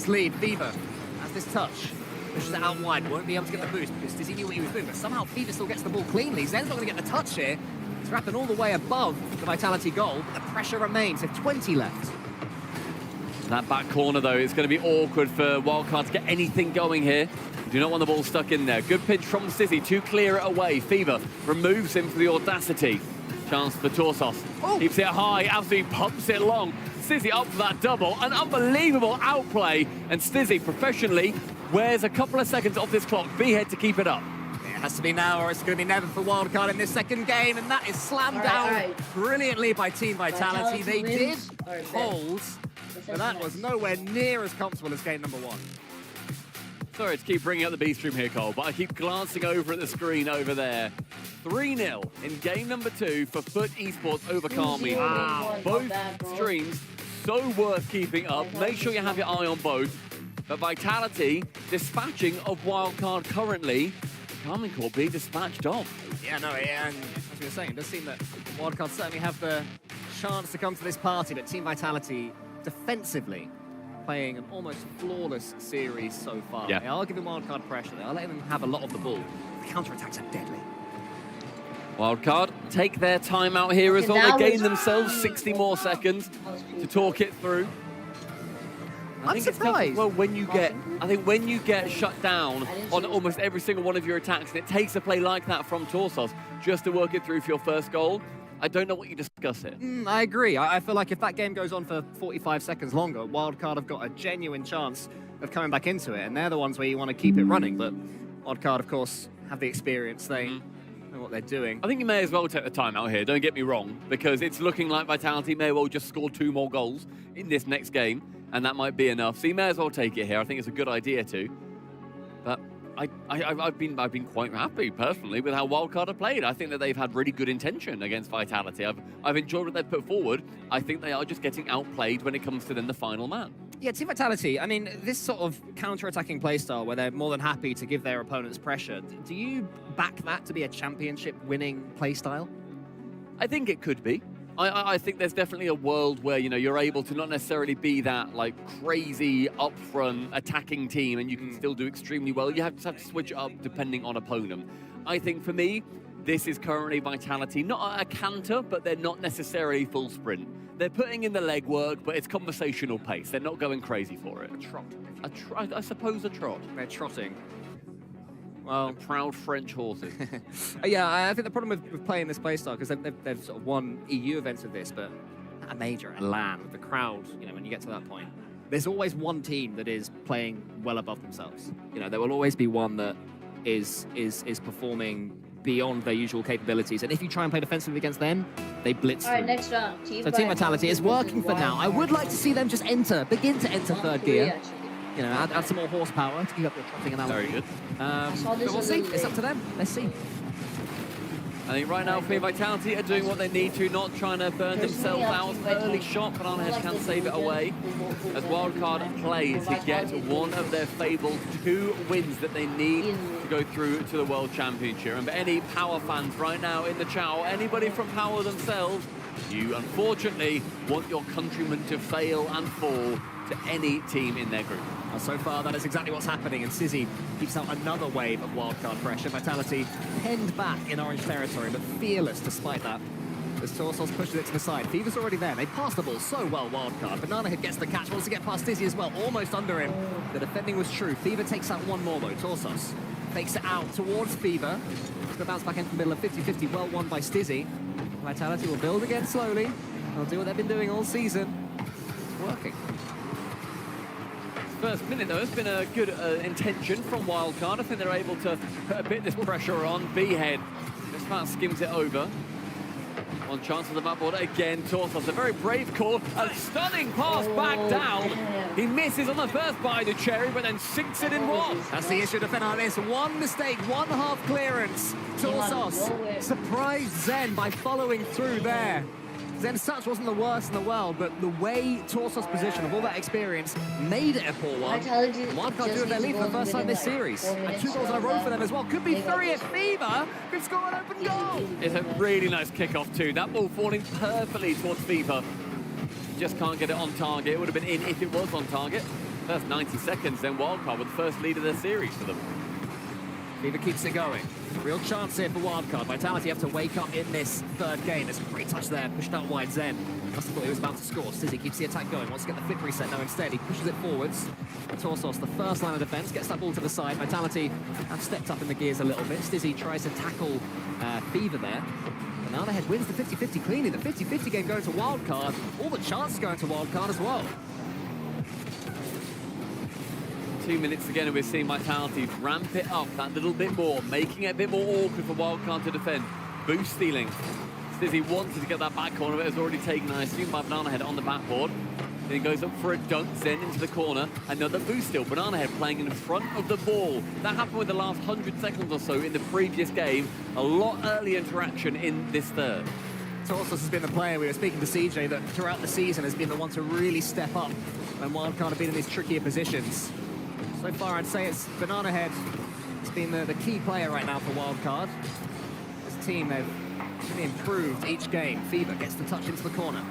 this lead. Fever has this touch. Pushes it out wide, won't be able to get the boost because Dizzy knew what he was doing, but somehow Fever still gets the ball cleanly. Zen's not going to get the touch here. It's wrapping all the way above the Vitality goal, but the pressure remains. They have 20 left. That back corner, though, it's going to be awkward for Wildcard to get anything going here. Do not want the ball stuck in there. Good pinch from Sizzy to clear it away. Fever removes him for the audacity. Chance for Torsos. Oh. Keeps it high, absolutely pumps it long. Sizzy up for that double. An unbelievable outplay. And Sizzy, professionally, wears a couple of seconds off this clock. Behead to keep it up. It has to be now or it's going to be never for Wildcard in this second game, and that is slammed down brilliantly by Team Vitality. They did hold, but that was nowhere near as comfortable as game number one. Sorry to keep bringing up the B stream here, Cole, but I keep glancing over at the screen over there. 3-0 in game number 2 for Foot Esports over Karmi. Wow. Both streams so worth keeping up. Make sure you have your eye on both. But Vitality dispatching of Wildcard currently. Karmi Corp being dispatched off. Yeah, no, and as we were saying, it does seem that Wildcard certainly have the chance to come to this party, but Team Vitality defensively playing an almost flawless series so far. Yeah. They are giving Wildcard pressure. They are letting them have a lot of the ball. The counterattacks are deadly. Wildcard take their time out here as well. They gain themselves 60 more seconds to talk it through. I'm surprised. Well, when you get shut down on almost every single one of your attacks, and it takes a play like that from Torsos just to work it through for your first goal, I don't know what you discuss here. I agree. I feel like if that game goes on for 45 seconds longer, Wildcard have got a genuine chance of coming back into it, and they're the ones where you want to keep it running. But Wildcard, of course, have the experience. They know what they're doing. I think you may as well take the time out here, don't get me wrong, because it's looking like Vitality may well just score 2 more goals in this next game, and that might be enough. So you may as well take it here. I think it's a good idea to. But I've been quite happy personally with how Wildcard have played. I think that they've had really good intention against Vitality. I've enjoyed what they've put forward. I think they are just getting outplayed when it comes to then the final man. Yeah, Team Vitality, I mean, this sort of counter-attacking playstyle where they're more than happy to give their opponents pressure, do you back that to be a championship-winning playstyle? I think it could be. I think there's definitely a world where, you know, you're able to not necessarily be that like crazy upfront attacking team and you can still do extremely well. You have to switch it up depending on opponent. I think for me, this is currently Vitality, not a canter, but they're not necessarily full sprint. They're putting in the legwork, but it's conversational pace. They're not going crazy for it. A trot. I suppose a trot. They're trotting. Well, proud French horses. Yeah, I think the problem with playing this playstyle, because they've sort of won EU events with this, but at a major, at a LAN, with the crowd, you know, when you get to that point, there's always one team that is playing well above themselves. You know, there will always be one that is performing beyond their usual capabilities, and if you try and play defensively against them, they blitz through. Next round. So Team Vitality is working for now. I would like to see them just begin to enter third gear. You know, add some more horsepower to keep up your trotting analogy. Very good. But we'll see. It's up to them. Let's see. I think right now, Team Vitality are doing what they need to, not trying to burn themselves out. Early shot, but Arnhead can save it away. As Wildcard play to get one of their fabled 2 wins that they need to go through to the World Championship. And any Power fans right now in the Chow, anybody from Power themselves, you unfortunately want your countrymen to fail and fall to any team in their group. Well, so far, that is exactly what's happening, and Sizzy keeps out another wave of wildcard pressure. Vitality penned back in orange territory, but fearless despite that. As Torsos pushes it to the side. Fever's already there. They pass the ball so well, wildcard. Bananahead gets the catch, wants to get past Dizzy as well, almost under him. The defending was true. Fever takes out one more, though. Torsos fakes it out towards Fever. It's going to bounce back into the middle of 50-50, well won by Stizzy. Vitality will build again slowly. They'll do what they've been doing all season. It's working. First minute, though, it's been a good intention from Wildcard. I think they're able to put a bit of this pressure on. Behead just about skims it over. One chance of the map board again. Torsos, a very brave call. A stunning pass back down. He misses on the first by the cherry, but then sinks it in one. That's the issue to defend on this. One mistake, one half clearance. Torsos surprised Zen by following through there. Zen's touch wasn't the worst in the world, but the way Torsos' position of all that experience made it a poor one. Wildcard doing their lead for the first time this series. And 2 goals in a row for them as well. Could be 3 if Fever could score an open goal. It's a really nice kickoff too. That ball falling perfectly towards Fever. Just can't get it on target. It would have been in if it was on target. First 90 seconds, then Wildcard with the first lead of their series for them. Fever keeps it going. Real chance here for Wildcard. Vitality have to wake up in this third game. There's a great touch there, pushed out wide Zen. Must have thought he was about to score. Sizzy keeps the attack going, wants to get the flip reset. No, instead he pushes it forwards. Torsos, the first line of defense, gets that ball to the side. Vitality have stepped up in the gears a little bit. Stizzy tries to tackle Fever there. Bananahead wins the 50-50 cleanly. The 50-50 game going to Wildcard. All the chances going to Wildcard as well. 2 minutes again, and we're seeing Vitality ramp it up that little bit more, making it a bit more awkward for Wildcard to defend. Boost stealing. Stizzy wanted to get that back corner, but it's already taken, I assume, by Bananahead on the backboard. Then he goes up for a dunk, Zen into the corner. Another boost steal. Bananahead playing in front of the ball. That happened with the last 100 seconds or so in the previous game. A lot early interaction in this third. Torsos has been the player, we were speaking to CJ, that throughout the season has been the one to really step up when Wildcard have been in these trickier positions. So far, I'd say it's Bananahead has been the key player right now for Wildcard. This team, they've really improved each game. Fever gets the touch into the corner.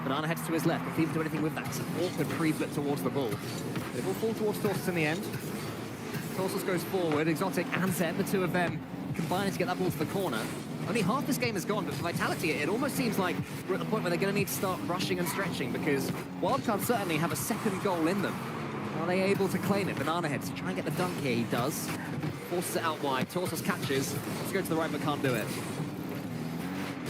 Bananahead's to his left. Can Fever do anything with that? It's an awkward pre-flip towards the ball. But it will fall towards Torsos in the end. Torsos goes forward. Exotic and Zen, the two of them combining to get that ball to the corner. Only half this game is gone, but for Vitality, it almost seems like we're at the point where they're going to need to start rushing and stretching, because Wildcard certainly have a second goal in them. Are they able to claim it? Bananahead to try and get the dunk here, he does. Forces it out wide, Torsos catches. Let's go to the right, but can't do it.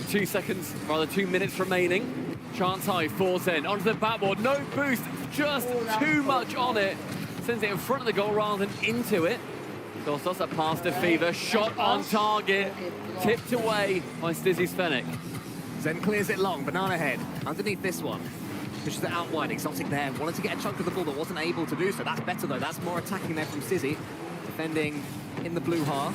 2 seconds, rather 2 minutes remaining. Chance high, for Zen, onto the backboard, no boost, just too much on it. Sends it in front of the goal rather than into it. Torsos a pass to Fever, shot on target, tipped away by Stizzy's Fennec. Zen clears it long, Bananahead underneath this one. Pushes it out wide, Exotic there. Wanted to get a chunk of the ball, but wasn't able to do so. That's better though, that's more attacking there from Sizzy. Defending in the blue half.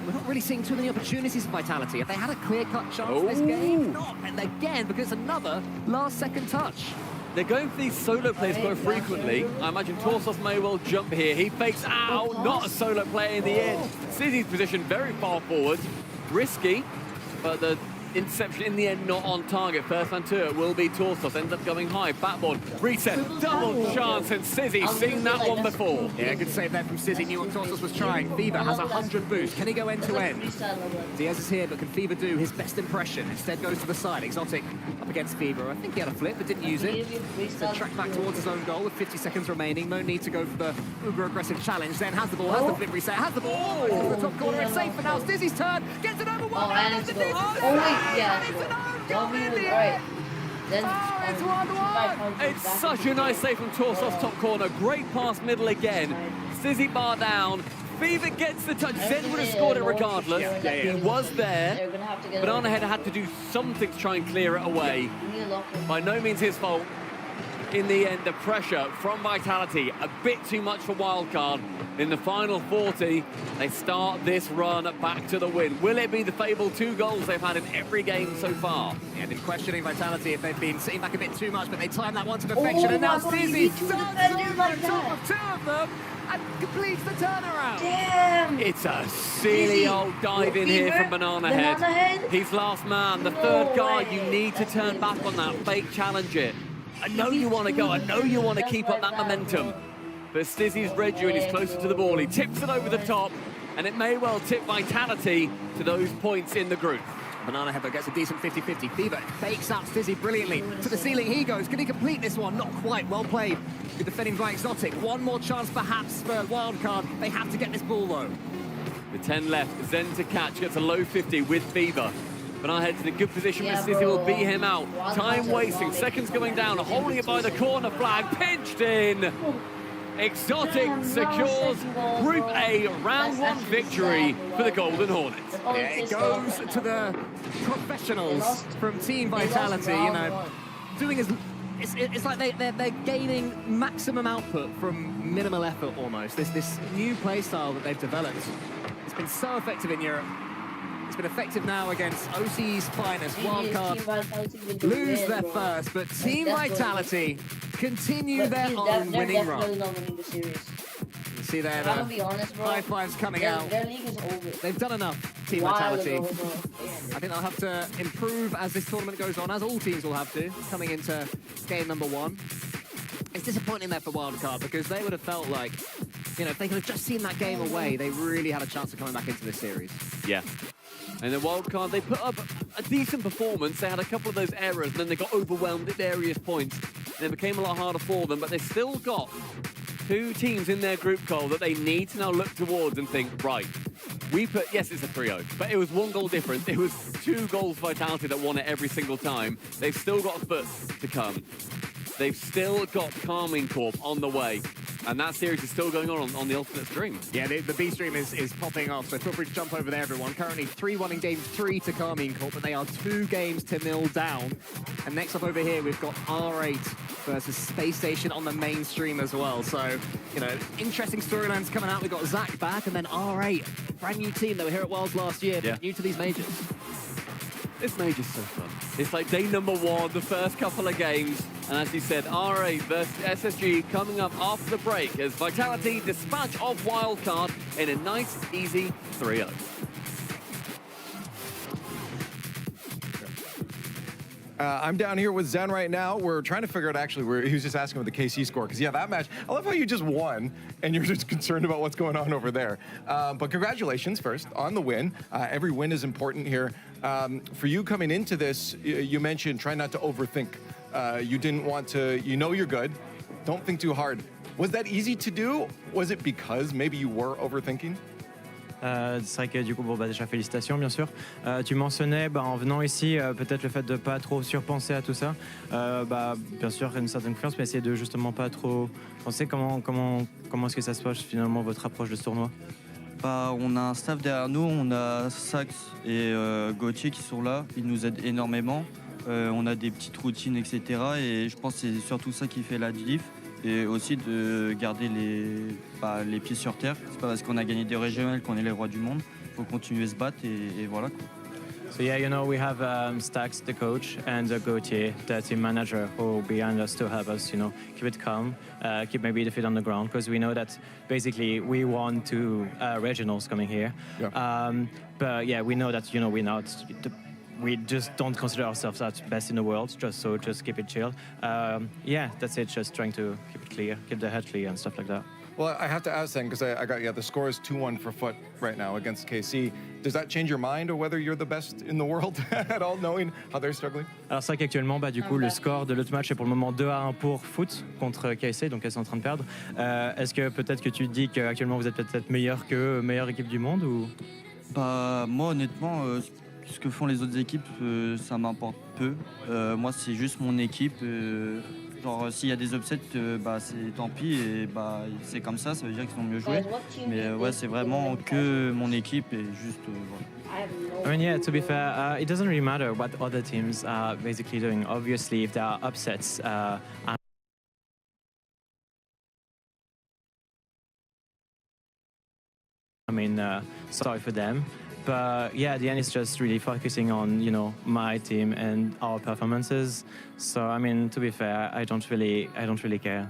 We're not really seeing too many opportunities for Vitality. Have they had a clear-cut chance this game? Not, and again, because it's another last-second touch. They're going for these solo plays quite frequently. I imagine Torsos may well jump here. He fakes out, not a solo play in the end. Sizzy's position very far forward. Risky, but the interception in the end not on target. First man to it will be Torsos. Ends up going high. Backboard, reset, double chance, and Sizzy seen that one before. Yeah, good save there from Sizzy. Knew what Torsos was trying. Fever has 100 boost. Can he go end to end? Diaz is here, but can Fever do his best impression? Instead goes to the side. Exotic up against Fever. I think he had a flip, but didn't use it. So track back towards his own goal with 50 seconds remaining. No need to go for the uber aggressive challenge. Then has the ball, has the flip reset, has the ball. To the top corner. It's safe for now. Sizzy's turn. Gets it over one. It's such a nice save from Torsos top corner. Great pass middle again. Sizzy bar down. Fever gets the touch. Zen would have scored it regardless. He was there. Bananahead had to do something to try and clear it away. By no means his fault. In the end, the pressure from Vitality, a bit too much for Wildcard. In the final 40, they start this run back to the win. Will it be the fabled 2 goals they've had in every game so far? Yeah, been questioning Vitality if they've been sitting back a bit too much, but they timed that one to perfection, and now Stizzy stands on top of 2 of them and completes the turnaround. Damn! It's a silly old dive in here from Bananahead. He's last man, the third guy. You need to turn back on that, fake challenge it. I know you want to go, I know you want to keep up that momentum. But Stizzy's read you and he's closer to the ball. He tips it over the top, and it may well tip Vitality to those points in the group. Bananahead gets a decent 50-50. Fever fakes out Stizzy brilliantly. To the ceiling he goes. Can he complete this one? Not quite. Well played. Good defending by Exotic. One more chance perhaps for Wildcard. They have to get this ball though. With 10 left, Zen to catch, gets a low 50 with Fever. Bananahead's in a good position, but Stizzy will beat him out. Time wasting, seconds going down, holding it by the corner flag, pinched in. Exotic secures Group A round 1 victory for the Golden Hornets. Yeah, it goes to the professionals from Team Vitality, you know, doing as... It's like they're gaining maximum output from minimal effort almost. This new play style that they've developed, it's been so effective in Europe. It's been effective now against OC's finest. Wildcard lose their first, but Team Vitality continue their own winning run. You see there the high fives coming out. They've done enough, Team Vitality. I think they'll have to improve as this tournament goes on, as all teams will have to, coming into game number 1. It's disappointing there for Wildcard because they would have felt like, you know, if they could have just seen that game away, they really had a chance of coming back into this series. Yeah. And the Wildcard, they put up a decent performance. They had a couple of those errors, and then they got overwhelmed at various points. And it became a lot harder for them, but they've still got two teams in their group, Cole, that they need to now look towards and think, right, we put, yes, it's a 3-0, but it was 1 goal difference. It was 2 goals Vitality that won it every single time. They've still got a foot to come. They've still got Carmine Corp on the way. And that series is still going on the Ultimate stream. Yeah, the B stream is popping off, so feel free to jump over there, everyone. Currently 3-1 in game 3 to Carmine Corp, but they are 2 games to 0 down. And next up over here, we've got R8 versus Space Station on the main stream as well. So, you know, interesting storylines coming out. We've got Zach back, and then R8, brand new team. They were here at Worlds last year, but new to these majors. This major's so fun. It's like day number 1, the first couple of games. And as you said, R8 versus SSG coming up after the break as Vitality dispatch of Wildcard in a nice, easy 3-0. I'm down here with Zen right now. We're trying to figure out actually, he was just asking about the KC score, because yeah, that match, I love how you just won and you're just concerned about what's going on over there. But congratulations first on the win. Every win is important here. For you coming into this, you mentioned try not to overthink. You didn't want to, you know you're good, don't think too hard. Was that easy to do? Was it because maybe you were overthinking? C'est vrai que du coup, bon, bah, déjà félicitations bien sûr. Tu mentionnais en venant ici peut-être le fait de ne pas trop surpenser à tout ça. Bah, bien sûr une certaine confiance, mais essayer de justement pas trop penser. Comment est-ce que ça se passe finalement votre approche de ce tournoi? Bah, on a un staff derrière nous, on a Sax et Gauthier qui sont là, ils nous aident énormément. On a des petites routines, etc. Et je pense que c'est surtout ça qui fait la diff. Et aussi de garder les pieds sur terre. C'est pas parce qu'on a gagné des régionales qu'on est les rois du monde. Il faut continuer à se battre et voilà quoi. So yeah, you know, we have Stax, the coach, and Gauthier, the team manager, who are behind us to help us, you know, keep it calm, keep maybe the feet on the ground, because we know that basically we won 2 regionals coming here. Yeah. But yeah, we know that, you know, we're not. We just don't consider ourselves as best in the world, just keep it chill. Yeah, that's it, just trying to keep it clear, keep the head clear and stuff like that. Well, I have to ask then, because I got, the score is 2-1 for Foot right now against KC. Does that change your mind or whether you're the best in the world at all, knowing how they're struggling? Alors c'est vrai qu'actuellement, bah, du coup, le score de l'autre match est pour le moment 2-1 pour Foot contre KC, donc elles sont en train de perdre. Est-ce que peut-être que tu dis qu'actuellement vous êtes peut-être meilleur qu'eux, meilleure équipe du monde ou... Bah, moi honnêtement, ce que font les autres équipes, ça m'importe peu. Moi, c'est juste mon équipe. Genre, s'il y a des upsets, bah, c'est tant pis. Et bah, c'est comme ça veut dire qu'ils ont mieux joué. Mais ouais, c'est vraiment que mon équipe et juste voilà. I mean, yeah, to be fair, it doesn't really matter what other teams are basically doing. Obviously, if there are upsets, I mean, sorry for them. But yeah, at the end, it's just really focusing on, you know, my team and our performances. So I mean, to be fair, I don't really care.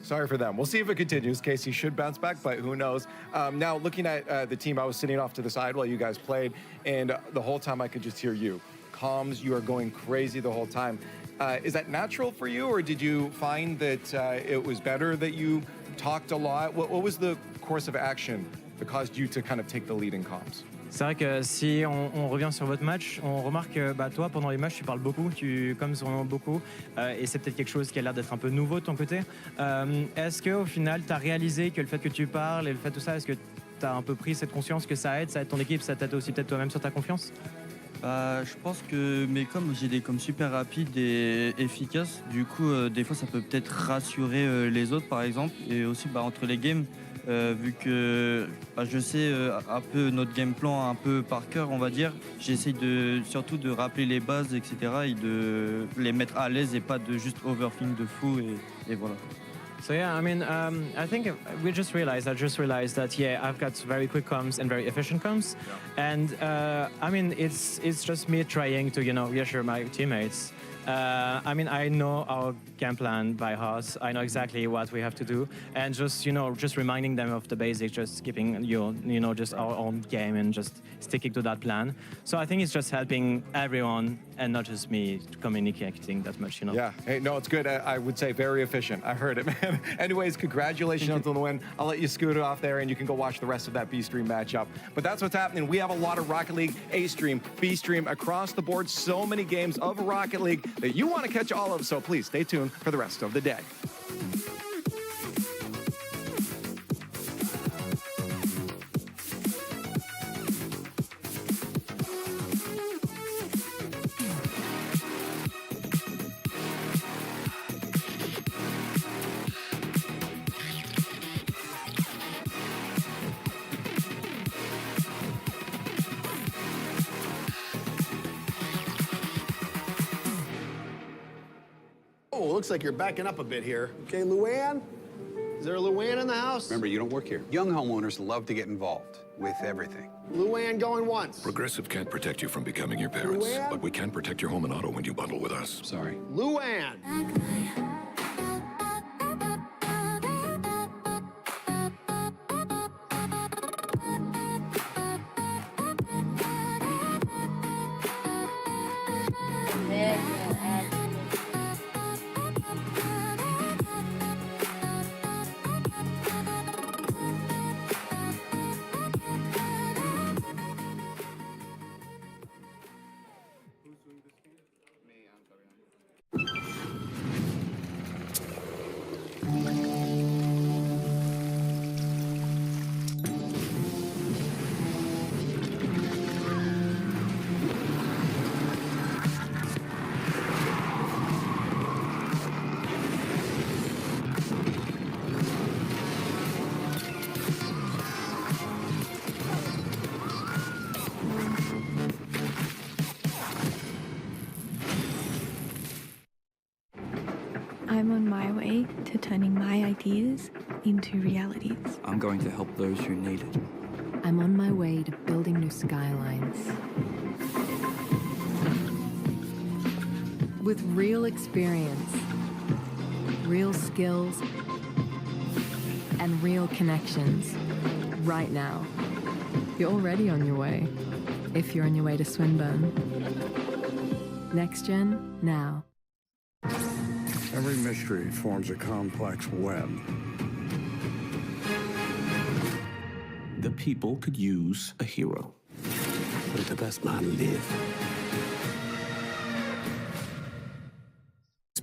Sorry for them. We'll see if it continues. Casey should bounce back, but who knows? Now, looking at the team, I was sitting off to the side while you guys played, and the whole time I could just hear you. Comms, you are going crazy the whole time. Is that natural for you, or did you find that it was better that you talked a lot? What was the course of action that caused you to kind of take the lead in comms? C'est vrai que si on revient sur votre match, on remarque que bah, toi, pendant les matchs, tu parles beaucoup, tu commes vraiment beaucoup, et c'est peut-être quelque chose qui a l'air d'être un peu nouveau de ton côté. Est-ce qu'au final, tu as réalisé que le fait que tu parles et le fait de tout ça, est-ce que tu as un peu pris cette conscience que ça aide ton équipe, ça t'aide aussi peut-être toi-même sur ta confiance? Je pense que mes coms, j'ai des coms super rapides et efficaces. Du coup, des fois, ça peut peut-être rassurer les autres, par exemple. Et aussi, bah, entre les games, vu que bah, je sais un peu notre game plan un peu par cœur, on va dire, j'essaye surtout de rappeler les bases, etc. et de les mettre à l'aise et pas de juste overthink de fou et voilà. So yeah, I mean, I think I just realized that yeah, I've got very quick comms and very efficient comms, and I mean, it's just me trying to, you know, reassure my teammates I mean, I know our game plan by heart. I know exactly what we have to do, and just just reminding them of the basics, just keeping just our own game and just sticking to that plan. So I think it's just helping everyone and not just me communicating that much. Yeah. Hey, no, it's good. I would say very efficient. I heard it, man. Anyways, congratulations on the win. I'll let you scoot it off there, and you can go watch the rest of that B-Stream matchup. But that's what's happening. We have a lot of Rocket League A-Stream, B-Stream across the board. So many games of Rocket League that you want to catch all of, so please stay tuned for the rest of the day. Oh, looks like you're backing up a bit here. Okay, Luann? Is there a Luann in the house? Remember, you don't work here. Young homeowners love to get involved with everything. Luann going once. Progressive can't protect you from becoming your parents, Luann? but we can protect your home and auto when you bundle with us. Sorry. Luann! I'm on my way to turning my ideas into realities. I'm going to help those who need it. I'm on my way to building new skylines. With real experience, real skills, and real connections. Right now. You're already on your way. If you're on your way to Swinburne. Next Gen, now. Every mystery forms a complex web. The people could use a hero. Let the best man live.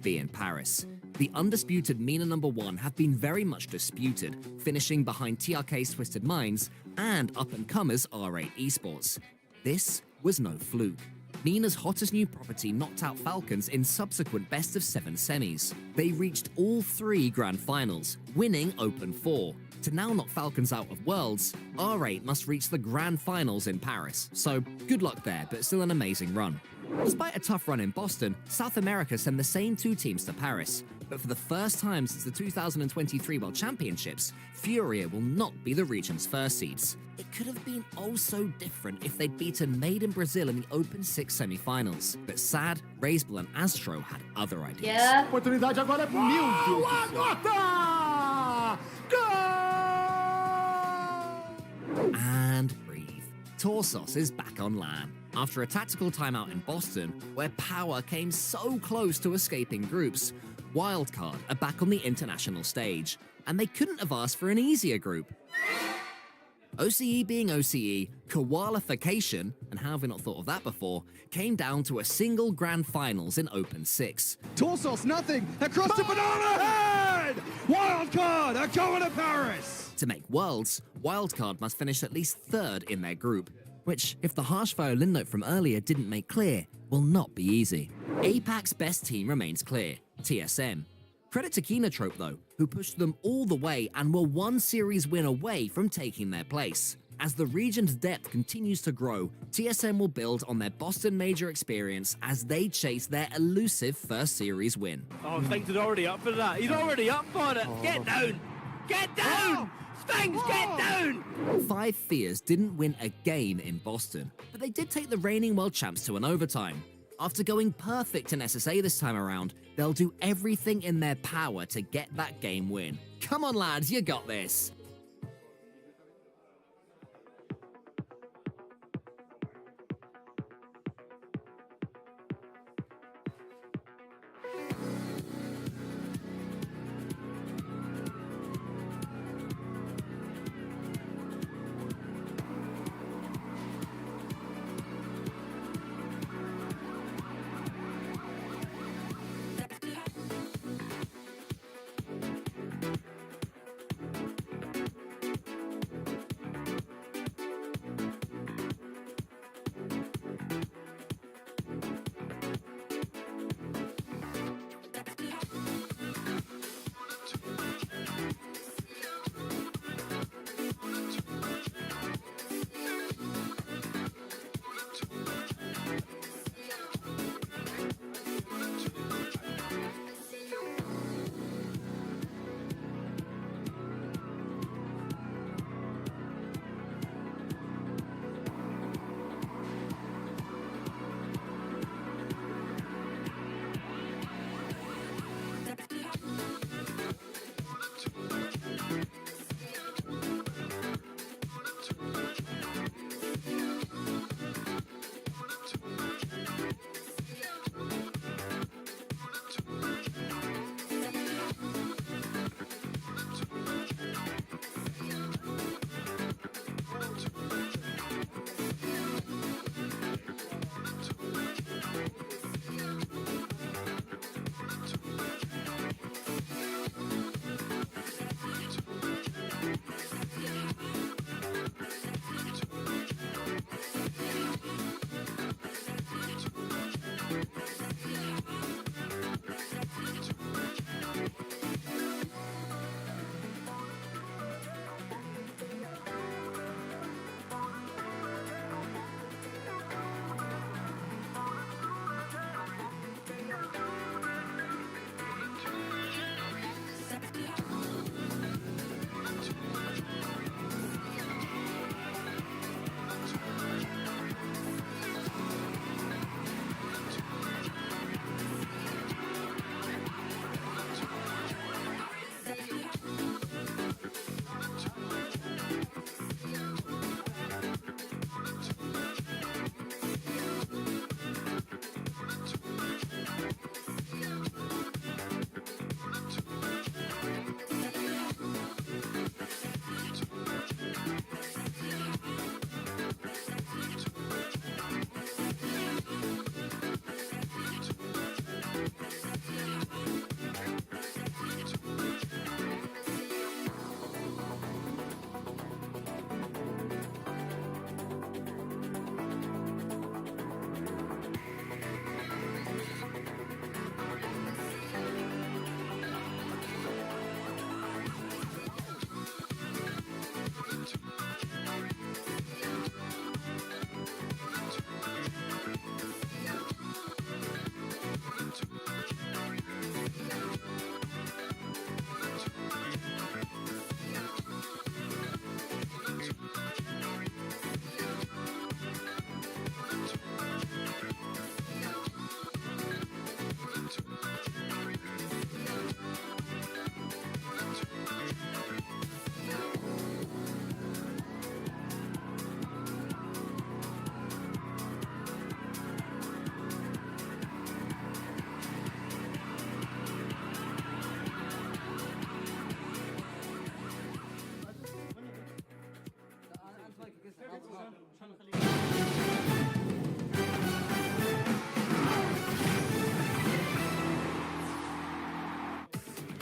Be in Paris. The undisputed MENA #1 have been very much disputed, finishing behind TRK's Twisted Minds and up-and-comers R8 Esports. This was no fluke. MENA's hottest new property knocked out Falcons in subsequent best-of-7 semis. They reached all 3 grand finals, winning Open 4. To now knock Falcons out of Worlds, R8 must reach the grand finals in Paris, so good luck there, but still an amazing run. Despite a tough run in Boston, South America sent the same 2 teams to Paris, but for the first time since the 2023 World Championships, Furia will not be the region's first seeds. It could have been oh so different if they'd beaten Made in Brazil in the Open 6 semi-finals, but SAD, Razebull and Astro had other ideas. Yeah. Oportunidade agora é pro Milton. And breathe. Torsos is back on LAN. After a tactical timeout in Boston, where Power came so close to escaping groups, Wildcard are back on the international stage, and they couldn't have asked for an easier group. OCE being OCE, qualification, and how have we not thought of that before, came down to a single grand finals in Open 6. Torsos, nothing! Across the banana head! Wildcard are going to Paris! To make Worlds, Wildcard must finish at least 3rd in their group, which, if the harsh violin note from earlier didn't make clear, will not be easy. APAC's best team remains clear, TSM. Credit to Kinotrope though, who pushed them all the way and were 1 series win away from taking their place. As the region's depth continues to grow, TSM will build on their Boston Major experience as they chase their elusive first series win. Oh, Sphinx is already up for that. He's already up for it. Get down! Get down! Sphinx, get down! 5 Fears didn't win a game in Boston, but they did take the reigning world champs to an overtime. After going perfect in SSA this time around, they'll do everything in their power to get that game win. Come on lads, you got this.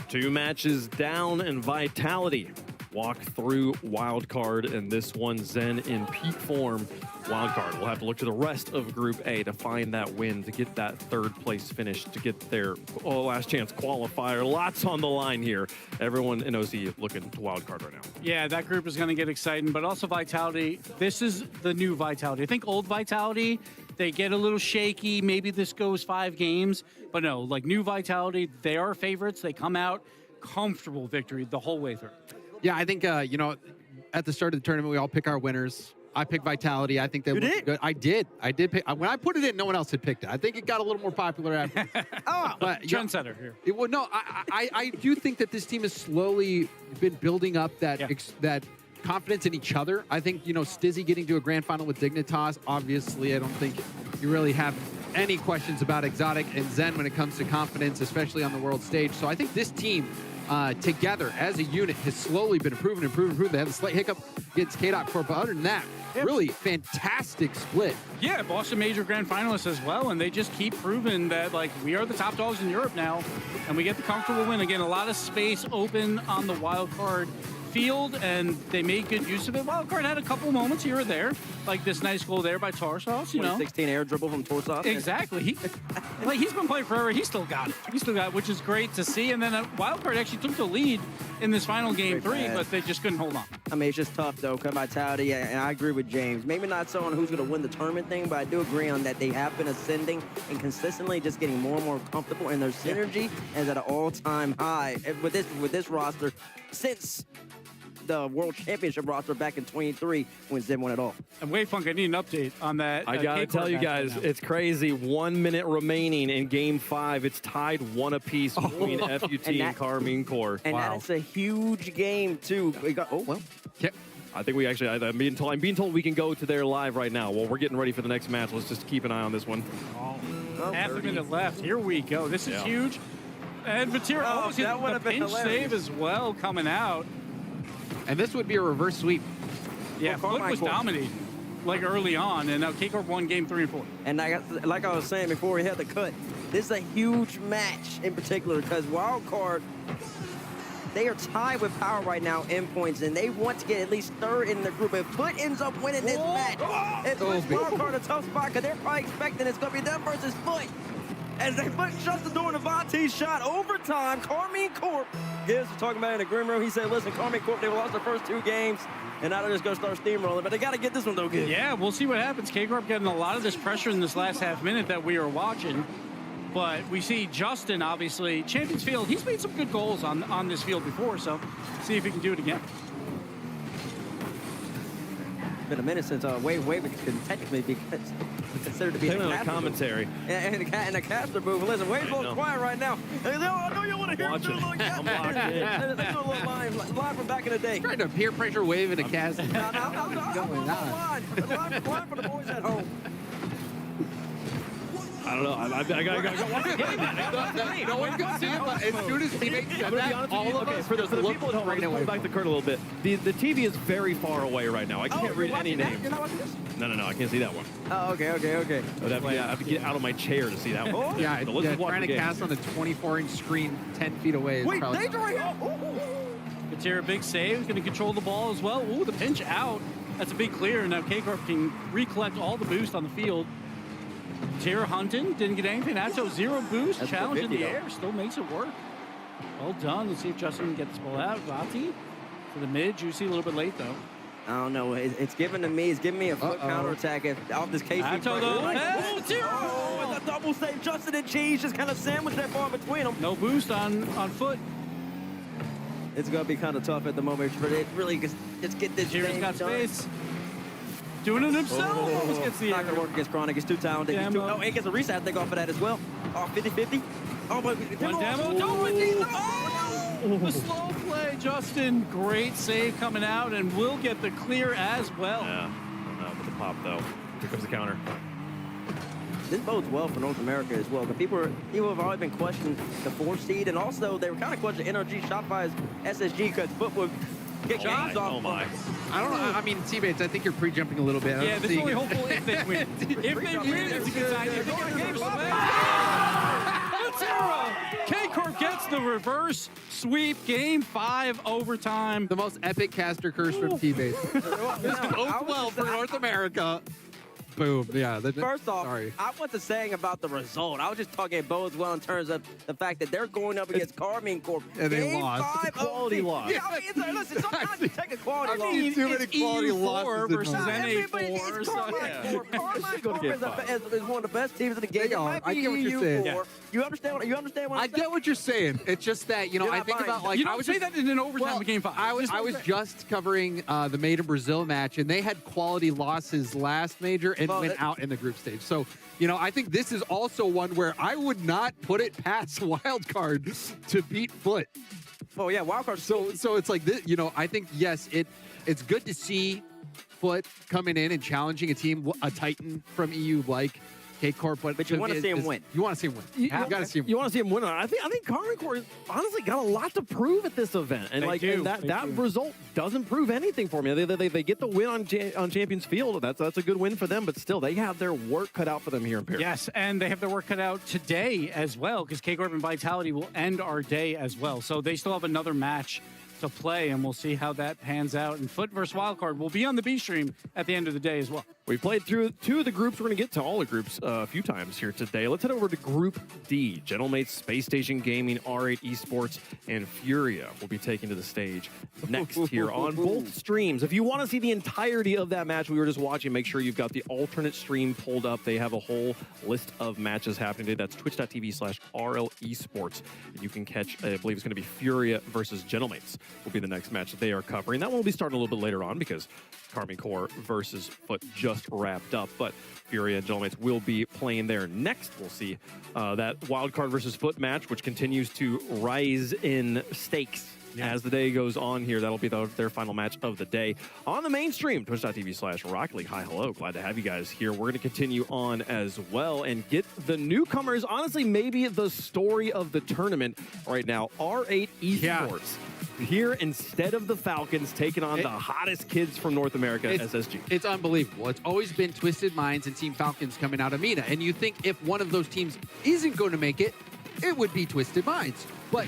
Two matches down and Vitality walk through wildcard, and this one Zen in peak form. Wildcard will have to look to the rest of Group A to find that win, to get that third place finish, to get their last chance qualifier. Lots on the line here. Everyone in OZ looking to wildcard right now. Yeah, that group is going to get exciting, but also Vitality. This is the new Vitality. I think old Vitality, they get a little shaky. Maybe this goes 5 games, but no, like new Vitality, they are favorites. They come out comfortable victory the whole way through. Yeah, I think, you know, at the start of the tournament, we all pick our winners. I picked Vitality. I think they look good. I did pick. When I put it in, no one else had picked it. I think it got a little more popular after. But Trendsetter here. Well, no, I do think that this team has slowly been building up that that confidence in each other. I think, Stizzy getting to a grand final with Dignitas, obviously, I don't think you really have any questions about Exotic and Zen when it comes to confidence, especially on the world stage. So I think this team together as a unit has slowly been improving. They had a slight hiccup against KDOT Corp, but other than that, really fantastic split. Yeah, Boston Major Grand Finalists as well, and they just keep proving that, we are the top dogs in Europe now, and we get the comfortable win. Again, a lot of space open on the wild card field, and they made good use of it. Wildcard had a couple moments here or there, like this nice goal there by Tarsos, 2016 air dribble from Tarsos. Exactly. He's been playing forever. He still got it. Which is great to see. And then Wildcard actually took the lead in this final game 3, but they just couldn't hold on. I mean, it's just tough, though. Come Vitality, and I agree with James. Maybe not so on who's going to win the tournament thing, but I do agree on that they have been ascending and consistently just getting more and more comfortable, and their synergy is at an all-time high with this roster since the World Championship roster back in 23 when Zen won it all. And Wavefunk, I need an update on that. I gotta tell you guys, it's crazy. 1 minute remaining in Game 5. It's tied 1 apiece between FUT and Karmine Corp. And that is a huge game, too. I think we actually, I'm being told we can go to their live right now. Well, we're getting ready for the next match. Let's just keep an eye on this one. Half a minute left. Here we go. This is huge. And Vatira almost hit a pinch save as well coming out. And this would be a reverse sweep. Yeah, Foot was dominating early on, and now K-Corp won game 3 and 4. And like I was saying before we had the cut, this is a huge match in particular because Wildcard, they are tied with Power right now in points, and they want to get at least 3rd in the group. If Foot ends up winning this match, it puts Wildcard in a tough spot because they're probably expecting it's going to be them versus Foot. As they shuts the door on Avanti's shot, overtime, Karmine Corp. Gibbs was talking about it in the Grim Room. He said, listen, Karmine Corp, they lost their first 2 games, and now they're just going to start steamrolling, but they got to get this one, though, good. Yeah, we'll see what happens. K-Corp getting a lot of this pressure in this last half minute that we are watching, but we see Justin, obviously, Champions Field, he's made some good goals on this field before, so see if he can do it again. It's been a minute since Wave can technically be considered to be a commentary. And a caster move. Listen, Wave's a little quiet right now. I know you want to hear him do a little I'm locked in. Let's do a little line from back in the day. Trying to peer pressure Wave in a cast. I'm line for the boys at home. I don't know. I got watch the game. No one can see it, but as soon as teammates said that, all of us for the people at home, I'm going back to Kurt a little bit. The TV is very far away right now. I can't read any names. No, I can't see that one. Oh, okay. I have to get out of my chair to see that one. Yeah, trying to cast on a 24-inch screen 10 feet away. Wait, danger right here! Vatira, big save. He's going to control the ball as well. Ooh, the pinch out. That's a big clear. Now K-Corp can recollect all the boost on the field. Vatira hunting, didn't get anything. Atto 0 boost. That's challenge in the air, still makes it work. Well done. Let's see if Justin can get this ball out. Vati for the mid. Juicy a little bit late, though. I don't know. It's giving me a foot counterattack off this KC. Atto, though. Oh, it's a double save. Justin and Cheese just kind of sandwiched that ball between them. No boost on foot. It's going to be kind of tough at the moment for it. Really, just get this Cheers got space. Doing it himself. Almost gets the not going to work against Chronic. He's too talented. He gets a reset, I think, off of that as well. Oh, 50-50. Oh, but one demo. The slow play, Justin. Great save coming out, and will get the clear as well. Yeah, I don't know, but the pop, though. Here comes the counter. This bodes well for North America as well. But people have always been questioning the 4 seed, and also they were kind of questioning NRG Shopify's SSG because Foot would get games off. Oh my! I don't know. I mean, teammates, I think you're pre-jumping a little bit. Yeah, this is only hopeful if they win. If they win, it's a good sign. If they get a game, K-Corp gets the reverse sweep. Game 5 overtime. The most epic caster curse from teammates. This goes well for North America. Boom. Yeah. First off, sorry. I wasn't saying about the result. I was just talking it bodes well in terms of the fact that they're going up against Carmine Corp. And they Game lost. 5 Quality loss. Yeah, I mean, listen, sometimes you take a quality loss. Too many quality EU4 losses versus in NA4. It's So, Carmine Corp. Carmine Corp is one of the best teams in the game. They It are. might I be get what you're saying. EU4. You understand what I'm saying? I get what you're saying. It's just that, you know, You're I not think buying about it. like you I don't was say just, that in an overtime of Game 5. I was just covering the Made in Brazil match, and they had quality losses last major and went out in the group stage. So, you know, I think this is also one where I would not put it past Wildcard to beat Foot. Oh yeah, Wildcard. So it's like this. You know, I think yes, it's good to see Foot coming in and challenging a team, a Titan from EU like K-Corp, but you want to see him win. You want to see him win. You got to see him. You want to see him win. I think Carmine Corp honestly got a lot to prove at this event, and that result doesn't prove anything for me. They get the win on Champions Field. That's a good win for them, but still they have their work cut out for them here in Paris. Yes, and they have their work cut out today as well, because K-Corp and Vitality will end our day as well. So they still have another match to play, and we'll see how that pans out. And Foot versus Wildcard will be on the B stream at the end of the day as well. We played through 2 of the groups. We're going to get to all the groups a few times here today. Let's head over to Group D. Gentlemates, Space Station Gaming, R8 Esports, and Furia will be taken to the stage next here on both streams. If you want to see the entirety of that match we were just watching, make sure you've got the alternate stream pulled up. They have a whole list of matches happening today. That's twitch.tv/RL Esports. You can catch, I believe it's going to be Furia versus Gentlemates will be the next match that they are covering. That one will be starting a little bit later on because Carmine Corp versus Foot just wrapped up, but Furia and Gentlemates will be playing there next. We'll see that Wildcard versus Foot match, which continues to rise in stakes as the day goes on here. That'll be their final match of the day on the mainstream, twitch.tv/Rocket League. Hi, hello. Glad to have you guys here. We're going to continue on as well and get the newcomers, honestly, maybe the story of the tournament right now, R8 Esports. Here instead of the Falcons taking on the hottest kids from North America, SSG. It's unbelievable. It's always been Twisted Minds and Team Falcons coming out of MENA. And you think if one of those teams isn't going to make it, it would be Twisted Minds. But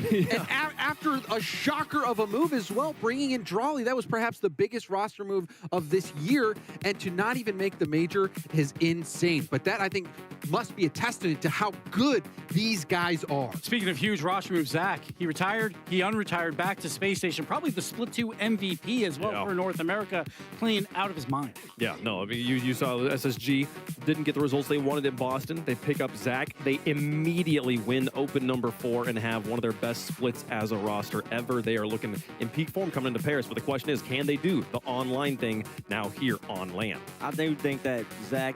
after a shocker of a move as well, bringing in Drawley, that was perhaps the biggest roster move of this year. And to not even make the major is insane. But that, I think, must be a testament to how good these guys are. Speaking of huge roster moves, Zach, he retired, he unretired back to Space Station, probably the Split 2 MVP as well for North America, playing out of his mind. Yeah, no, I mean, you saw SSG didn't get the results they wanted in Boston. They pick up Zach. They immediately win open number 4 and have one of their best splits as a roster ever. They are looking in peak form coming into Paris, but the question is, can they do the online thing now here on LAN? I do think that Zach,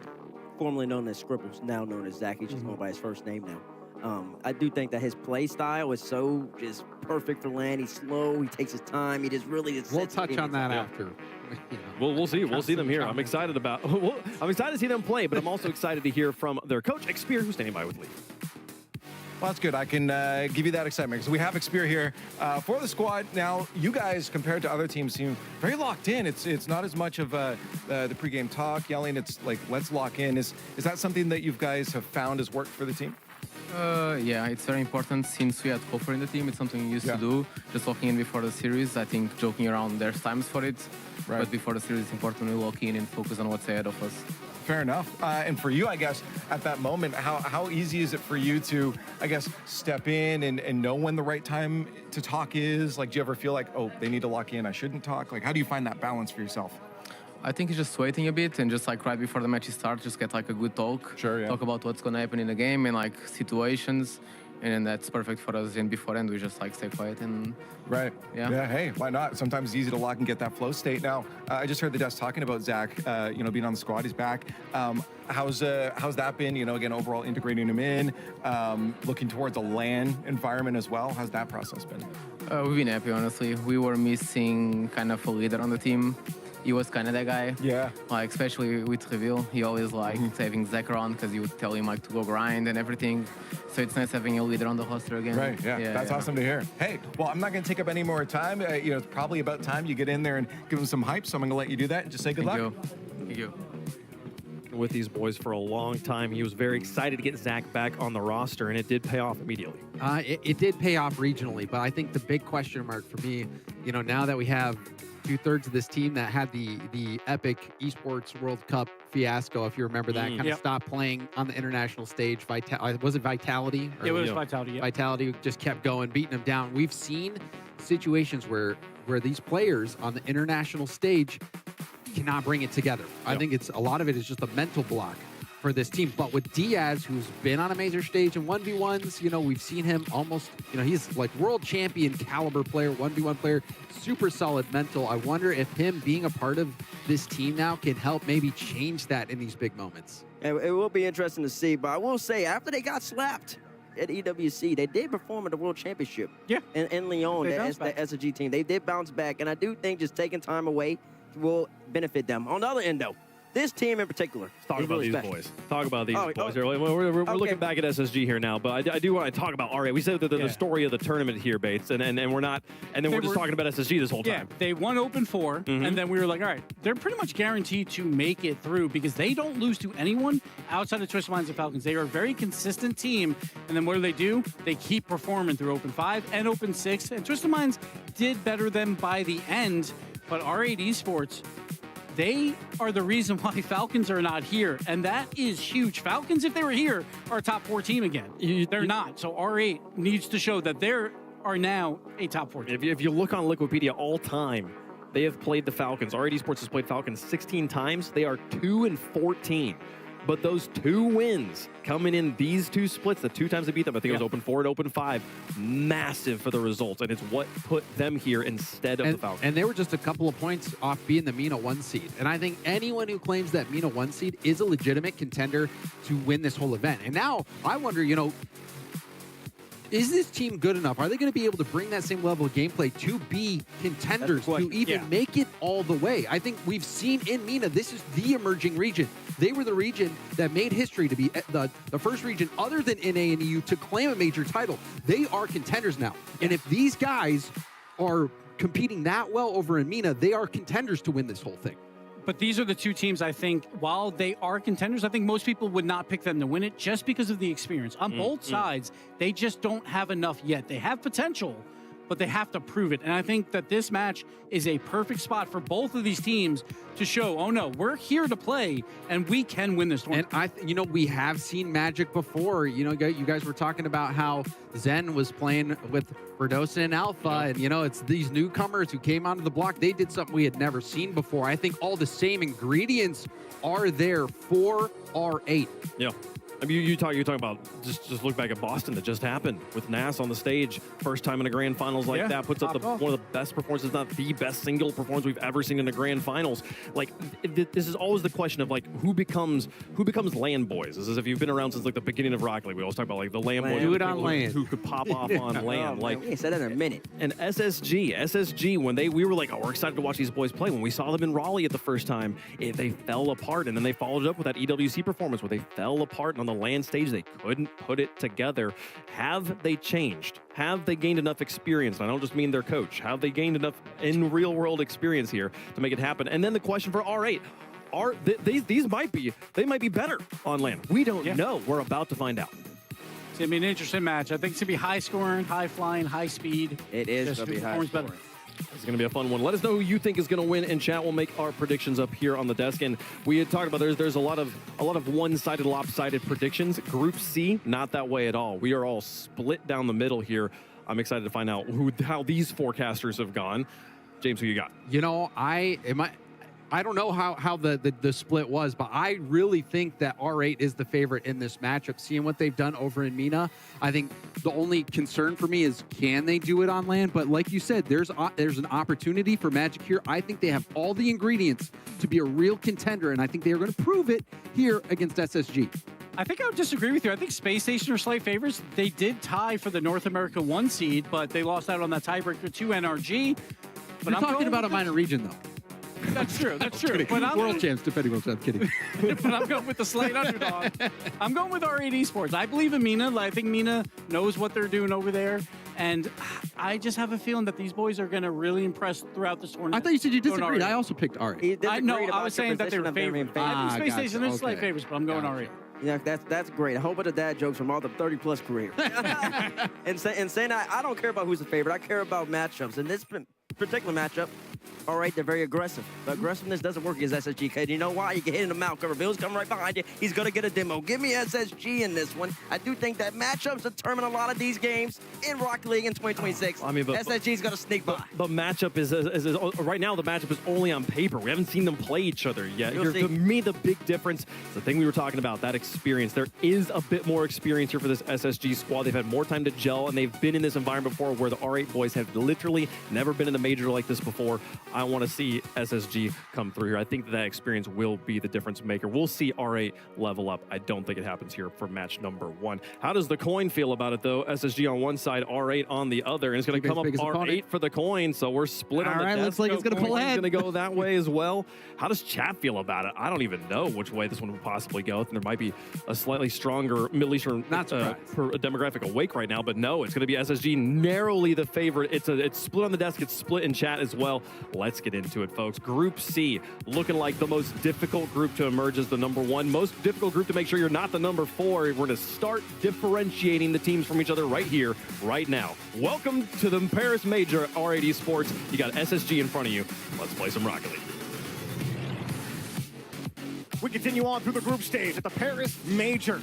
formerly known as Scribbles, now known as Zach, he's just going by his first name now. I do think that his play style is so just perfect for LAN. He's slow, he takes his time, he just really just We'll touch on that after. We'll see them here. I'm excited about. I'm excited to see them play, but I'm also excited to hear from their coach, Xpear, who's standing by with Lee. Well, that's good. I can give you that excitement. So we have Xpear here for the squad. Now, you guys, compared to other teams, seem very locked in. It's not as much of the pregame talk, yelling. It's like, let's lock in. Is that something that you guys have found has worked for the team? Yeah, it's very important since we had Copper in the team. It's something we used to do. Just locking in before the series. I think joking around, there's times for it. Right. But before the series, it's important we lock in and focus on what's ahead of us. Fair enough. And for you, I guess, at that moment, how easy is it for you to, I guess, step in and know when the right time to talk is? Like, do you ever feel like, oh, they need to lock in, I shouldn't talk? Like, how do you find that balance for yourself? I think it's just waiting a bit and just like right before the match starts, just get like a good talk. Sure, yeah. Talk about what's going to happen in the game and like situations. And then that's perfect for us. And before end, we just like stay quiet and... Right. Yeah. Hey, why not? Sometimes it's easy to lock and get that flow state. Now, I just heard the desk talking about Zach, being on the squad. He's back. How's that been? Again, overall integrating him in, looking towards a LAN environment as well. How's that process been? We've been happy, honestly. We were missing kind of a leader on the team. He was kind of that guy. Yeah. Like, especially with Reveal, he always liked having Zach around because he would tell him like to go grind and everything. So it's nice having a leader on the roster again. Right, yeah. That's awesome to hear. Hey, well, I'm not going to take up any more time. It's probably about time you get in there and give them some hype, so I'm going to let you do that and just say good luck. Thank you. With these boys for a long time. He was very excited to get Zach back on the roster, and it did pay off immediately. It did pay off regionally, but I think the big question mark for me you know, now that we have 2/3 of this team that had the epic esports World Cup fiasco, if you remember that, kind of stopped playing on the international stage. Was it Vitality? It was Vitality. Yeah. Vitality just kept going, beating them down. We've seen situations where these players on the international stage cannot bring it together. I think a lot of it is just a mental block for this team. But with Diaz, who's been on a major stage in 1v1s, you know, we've seen him almost, you know, he's like world champion caliber player, 1v1 player, super solid mental. I wonder if him being a part of this team now can help maybe change that in these big moments. It will be interesting to see, but I will say, after they got slapped at EWC, they did perform at the World Championship. Yeah. In Lyon, the SSG team. They did bounce back, and I do think just taking time away will benefit them. On the other end, though, this team in particular. Talk about these boys. Talk about these boys. Oh, We're looking back at SSG here now, but I do want to talk about R8. We said the story of the tournament here, Bates, and we're not, and then we're just talking about SSG this whole time. Yeah, they won Open 4, and then we were like, all right, they're pretty much guaranteed to make it through because they don't lose to anyone outside of Twisted Minds and Falcons. They are a very consistent team, and then what do? They keep performing through Open 5 and Open 6, and Twisted Minds did better them by the end, but R8 Esports, they are the reason why Falcons are not here, and that is huge. Falcons, if they were here, are a top 4 team again. They're not, so R8 needs to show that they are now a top 4 team. If you look on Liquipedia all time, they have played the Falcons. R8 Esports has played Falcons 16 times. They are 2-14. But those 2 wins coming in these 2 splits, the 2 times they beat them, I think it was Open 4 and Open 5, massive for the results. And it's what put them here instead of the Falcons. And they were just a couple of points off being the MENA 1 seed. And I think anyone who claims that MENA 1 seed is a legitimate contender to win this whole event. And now I wonder, you know, is this team good enough? Are they going to be able to bring that same level of gameplay to be contenders, to even make it all the way? I think we've seen in MENA, this is the emerging region. They were the region that made history to be the first region other than NA and EU to claim a major title. They are contenders now. And if these guys are competing that well over in MENA, they are contenders to win this whole thing. But these are the 2 teams, I think, while they are contenders, I think most people would not pick them to win it just because of the experience. On both sides, they just don't have enough yet. They have potential, but they have to prove it. And I think that this match is a perfect spot for both of these teams to show, oh no, we're here to play and we can win this tournament. And you know, we have seen Magic before. You know, you guys were talking about how Zen was playing with Verdosen and Alpha, and you know, it's these newcomers who came onto the block. They did something we had never seen before. I think all the same ingredients are there for R8. Yeah. I mean, you're talking about just look back at Boston that just happened with Nas on the stage. First time in a grand finals like that, puts up one of the best performances, not the best single performance we've ever seen in the grand finals. Like this is always the question of like who becomes land boys. This is if you've been around since like the beginning of Rocket League. We always talk about like the land boys. Do it on land. Who could pop off on land. Like we ain't said that in a minute. And SSG, when we were like, oh, we're excited to watch these boys play. When we saw them in Raleigh at the first time, they fell apart, and then they followed it up with that EWC performance where they fell apart, and on the land stage they couldn't put it together. Have they changed? Have they gained enough experience? And I don't just mean their coach. Have they gained enough in real world experience here to make it happen? And then the question for R8. These might be better on land. We don't know. We're about to find out. It's going to be an interesting match. I think it's going to be high scoring, high flying, high speed. It is going to be high scoring. It's going to be a fun one. Let us know who you think is going to win in chat. We'll make our predictions up here on the desk. And we had talked about there's a lot of one-sided, lopsided predictions. Group C, not that way at all. We are all split down the middle here. I'm excited to find out how these forecasters have gone. James, who you got? You know, I don't know how the split was, but I really think that R8 is the favorite in this matchup. Seeing what they've done over in MENA, I think the only concern for me is can they do it on land? But like you said, there's an opportunity for Magic here. I think they have all the ingredients to be a real contender, and I think they are going to prove it here against SSG. I think I would disagree with you. I think Space Station are slight favorites. They did tie for the North America 1 seed, but they lost out on that tiebreaker to NRG. But I'm talking about a minor region, though. That's true. That's true. But world champs, defending world champs. Kidding. But I'm going with the slight underdog. I'm going with R8 Esports. I believe in MENA. I think MENA knows what they're doing over there. And I just have a feeling that these boys are going to really impress throughout this tournament. I thought you said you disagreed. I also picked R8. I was saying that they were favored. I think Space Station is slight favorites, but I'm going R8. Yeah, that's great. A whole bunch of dad jokes from all the 30-plus careers. and saying I don't care about who's the favorite. I care about matchups. And this particular matchup, all right, they're very aggressive. The aggressiveness doesn't work against SSG. And you know why? You get hit in the mouth. Reveal's coming right behind you. He's going to get a demo. Give me SSG in this one. I do think that matchups determine a lot of these games in Rocket League in 2026. I mean, but SSG's going to sneak by. The matchup is right now. The matchup is only on paper. We haven't seen them play each other yet. To me, the big difference, the thing we were talking about, that experience. There is a bit more experience here for this SSG squad. They've had more time to gel, and they've been in this environment before where the R8 boys have literally never been in a major like this before. I want to see SSG come through here. I think that experience will be the difference maker. We'll see R8 level up. I don't think it happens here for match number 1. How does the coin feel about it, though? SSG on one side, R8 on the other, and it's going to come up R8 for the coin, so we're split on the desk. Looks like it's going to pull ahead. Going to go that way as well. How does chat feel about it? I don't even know which way this one would possibly go. I think there might be a slightly stronger Middle Eastern demographic awake right now, but no, it's going to be SSG narrowly the favorite. It's split on the desk. It's split in chat as well. Let's get into it, folks. Group C, looking like the most difficult group to emerge as the number 1. Most difficult group to make sure you're not the number 4. We're going to start differentiating the teams from each other right here, right now. Welcome to the Paris Major at R8 Esports. You got SSG in front of you. Let's play some Rocket League. We continue on through the group stage at the Paris Major.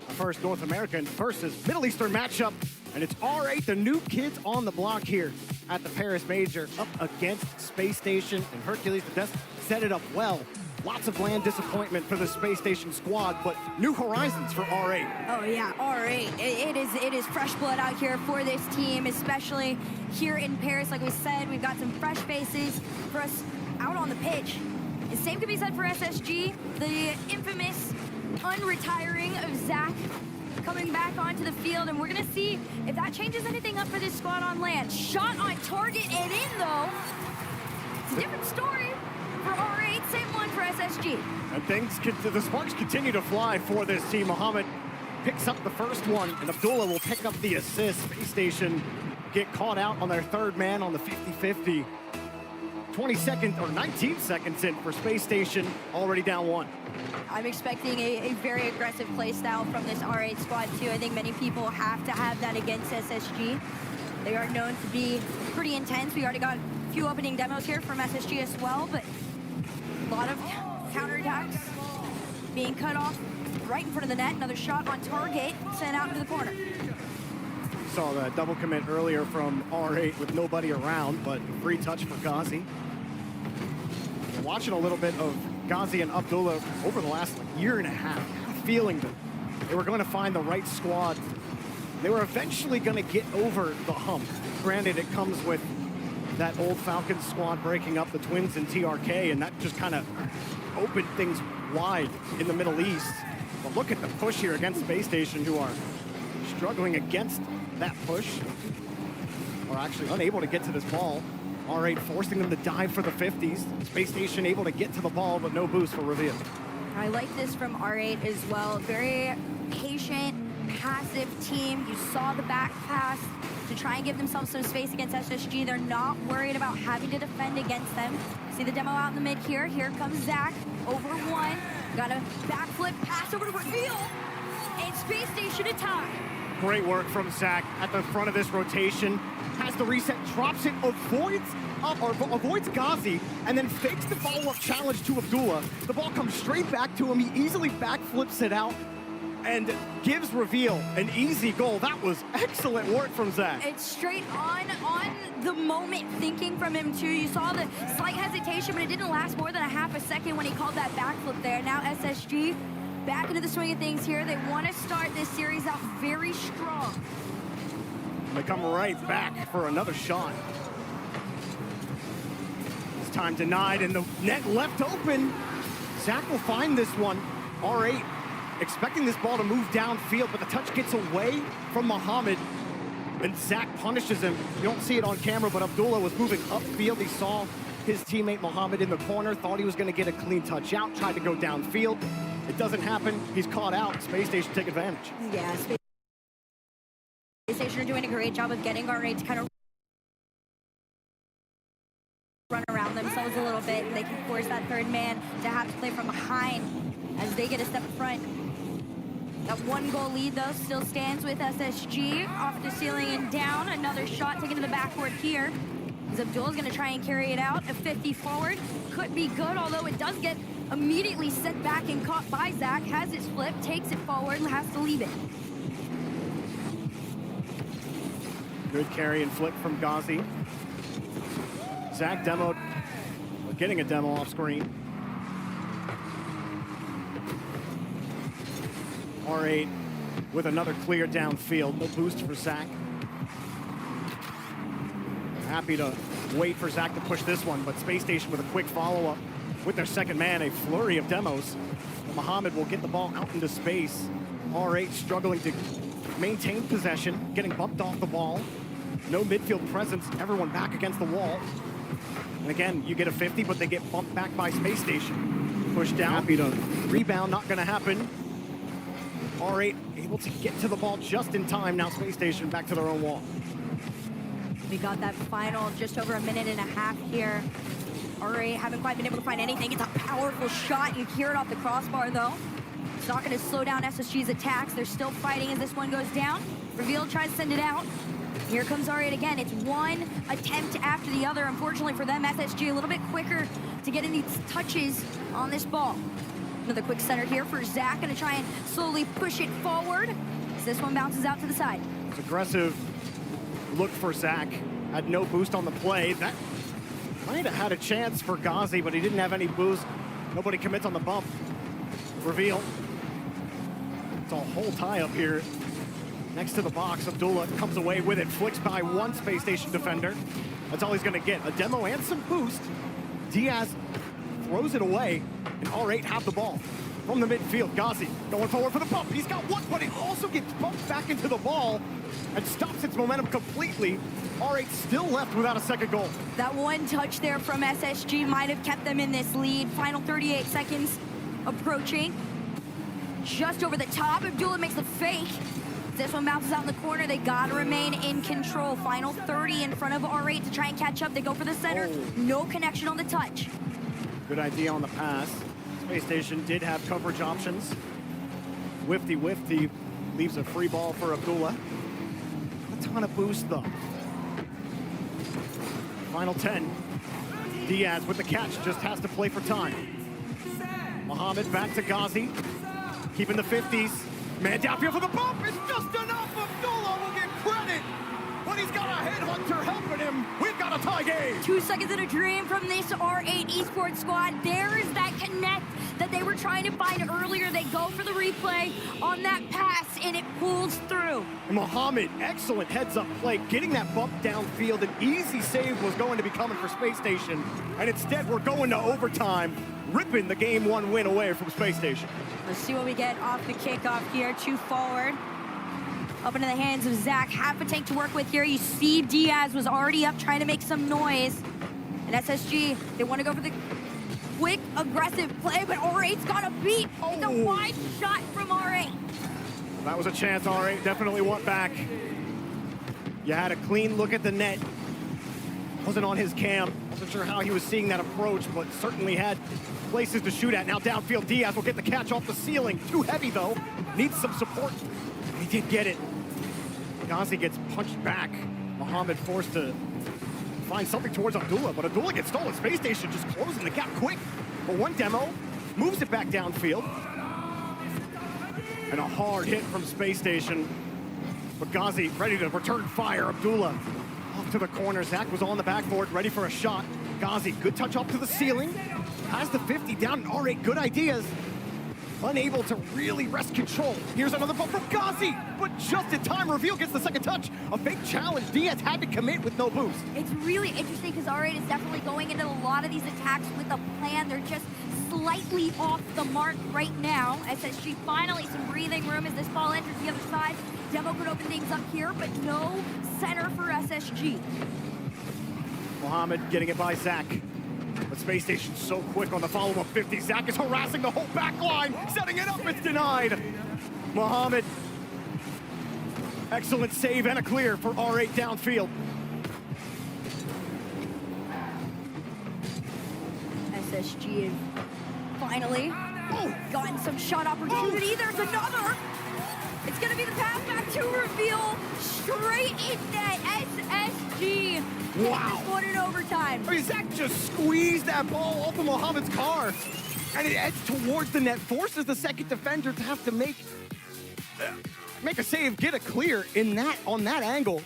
Our first North American versus Middle Eastern matchup, and it's R8, the new kids on the block here at the Paris Major, up against Space Station and Hercules. The desk set it up well. Lots of land disappointment for the Space Station squad, but new horizons for R8. Oh yeah, R8. It is fresh blood out here for this team, especially here in Paris. Like we said, we've got some fresh faces for us out on the pitch. The same can be said for SSG. The infamous unretiring of Zach coming back onto the field, and we're gonna see if that changes anything up for this squad on land. Shot on target and in though. It's a different story for R8, same one for SSG. And the sparks continue to fly for this team. Mohamed picks up the first one, and Abdullah will pick up the assist. Space Station get caught out on their third man on the 50-50. 20 seconds or 19 seconds in for Space Station, already down 1. I'm expecting a very aggressive play style from this R8 squad too. I think many people have to have that against SSG. They are known to be pretty intense. We already got a few opening demos here from SSG as well, but a lot of counterattacks being cut off right in front of the net. Another shot on target, sent out into the corner. Saw the double commit earlier from R8 with nobody around, but free touch for Ghazi. We're watching a little bit of Ghazi and Abdullah over the last year and a half, feeling that they were going to find the right squad. They were eventually going to get over the hump. Granted, it comes with that old Falcons squad breaking up the Twins and TRK, and that just kind of opened things wide in the Middle East. But look at the push here against Space Station, who are struggling against that push, or actually unable to get to this ball. R8 forcing them to dive for the 50s. Space Station able to get to the ball, but no boost for Reveal. I like this from R8 as well. Very patient, passive team. You saw the back pass to try and give themselves some space against SSG. They're not worried about having to defend against them. See the demo out in the mid here. Here comes Zach, over 1. Got a backflip pass over to Reveal, and Space Station a tie. Great work from Zach at the front of this rotation. Has the reset, drops it, avoids Ghazi, and then fakes the follow-up challenge to Abdullah. The ball comes straight back to him. He easily backflips it out and gives Reveal an easy goal. That was excellent work from Zach. It's straight on the moment thinking from him too. You saw the slight hesitation, but it didn't last more than a half a second when he called that backflip there. Now SSG back into the swing of things here. They want to start this series out very strong. They come right back for another shot. This time denied, and the net left open. Zach will find this one. R8 expecting this ball to move downfield, but the touch gets away from Mohamed, and Zach punishes him. You don't see it on camera, but Abdullah was moving upfield. He saw his teammate Mohamed in the corner, thought he was going to get a clean touch out, tried to go downfield. It doesn't happen. He's caught out. Space Station take advantage. Yeah, Space Station are doing a great job of getting R8 to kind of run around themselves a little bit, and they can force that third man to have to play from behind as they get a step in front. That 1-goal lead, though, still stands with SSG. Off the ceiling and down. Another shot taken to the backboard here. As Abdullah's gonna try and carry it out. A 50 forward could be good, although it does get immediately sent back and caught by Zach. Has his flip, takes it forward, and has to leave it. Good carry and flip from Ghazi. Zach demoed, or getting a demo off screen. R8 with another clear downfield. No boost for Zach. Happy to wait for Zach to push this one, but Space Station with a quick follow-up with their second man, a flurry of demos. Muhammad will get the ball out into space. R8 struggling to maintain possession, getting bumped off the ball. No midfield presence, everyone back against the wall. And again, you get a 50, but they get bumped back by Space Station. Pushed down. Happy to rebound, not gonna happen. R8 able to get to the ball just in time. Now Space Station back to their own wall. We got that final just over a minute and a half here. R8 haven't quite been able to find anything. It's a powerful shot. You hear it off the crossbar though. It's not gonna slow down SSG's attacks. They're still fighting as this one goes down. Reveal tries to send it out. Here comes R8 again. It's one attempt after the other. Unfortunately for them, SSG a little bit quicker to get in these touches on this ball. Another quick center here for Zach. Gonna try and slowly push it forward as this one bounces out to the side. It's aggressive look for Zach. Had no boost on the play. That might have had a chance for Ghazi, but he didn't have any boost. Nobody commits on the bump. Reveal. It's a whole tie up here next to the box. Abdullah comes away with it. Flicks by one Space Station defender. That's all he's going to get. A demo and some boost. Diaz throws it away, and R8 have the ball from the midfield. Ghazi going forward for the bump. He's got one, but he also gets bumped back into the ball and stops its momentum completely. R8 still left without a second goal. That one touch there from SSG might have kept them in this lead. Final 38 seconds approaching. Just over the top, Abdullah makes the fake. This one bounces out in the corner. They gotta remain in control. Final 30 in front of R8 to try and catch up. They go for the center. No connection on the touch. Good idea on the pass. Space Station did have coverage options. Wifty leaves a free ball for Abdullah. A ton of boost though. Final 10. Diaz with the catch, just has to play for time. Muhammad back to Ghazi. Keeping the 50s. Man downfield for the bump. It's just enough. Abdullah will get credit. But he's got a headhunter helping him. We've got a tie game. 2 seconds in a dream from this R8 esports squad. There is that connect that they were trying to find earlier. They go for the replay on that pass, and it pulls through. Muhammad, excellent heads-up play. Getting that bump downfield. An easy save was going to be coming for Space Station. And instead, we're going to overtime, ripping the Game 1 win away from Space Station. Let's see what we get off the kickoff here. 2 forward. Up into the hands of Zach. Half a tank to work with here. You see Diaz was already up trying to make some noise. And SSG, they want to go for the quick, aggressive play, but R8's got a beat. It's a wide shot from R8. That was a chance R8 definitely want back. You had a clean look at the net. Wasn't on his cam. Wasn't sure how he was seeing that approach, but certainly had places to shoot at. Now downfield, Diaz will get the catch off the ceiling. Too heavy though. Needs some support. He did get it. Ghazi gets punched back. Muhammad forced to find something towards Abdullah, but Abdullah gets stolen. Space Station just closing the gap quick. But one demo moves it back downfield. And a hard hit from Space Station. But Ghazi ready to return fire. Abdullah off to the corner. Zach was on the backboard, ready for a shot. Ghazi, good touch up to the ceiling. Has the 50 down. R8, good ideas. Unable to really wrest control. Here's another ball from Ghazi, but just in time, Reveal gets the second touch. A fake challenge. Diaz had to commit with no boost. It's really interesting because R8 is definitely going into a lot of these attacks with a plan. They're just slightly off the mark right now. SSG finally some breathing room as this ball enters the other side. Demo could open things up here, but no center for SSG. Muhammad getting it by Zach. But Space Station's so quick on the follow-up 50. Zach is harassing the whole back line. Setting it up, it's denied. Muhammad. Excellent save and a clear for R8 downfield. SSG has finally gotten some shot opportunity. There's another. It's gonna be the pass back to Reveal. Straight in net. SSG Wow. This one in overtime. I mean, Zach just squeezed that ball off of Mohamed's car, and it heads towards the net, forces the second defender to have to make a save, get a clear on that angle.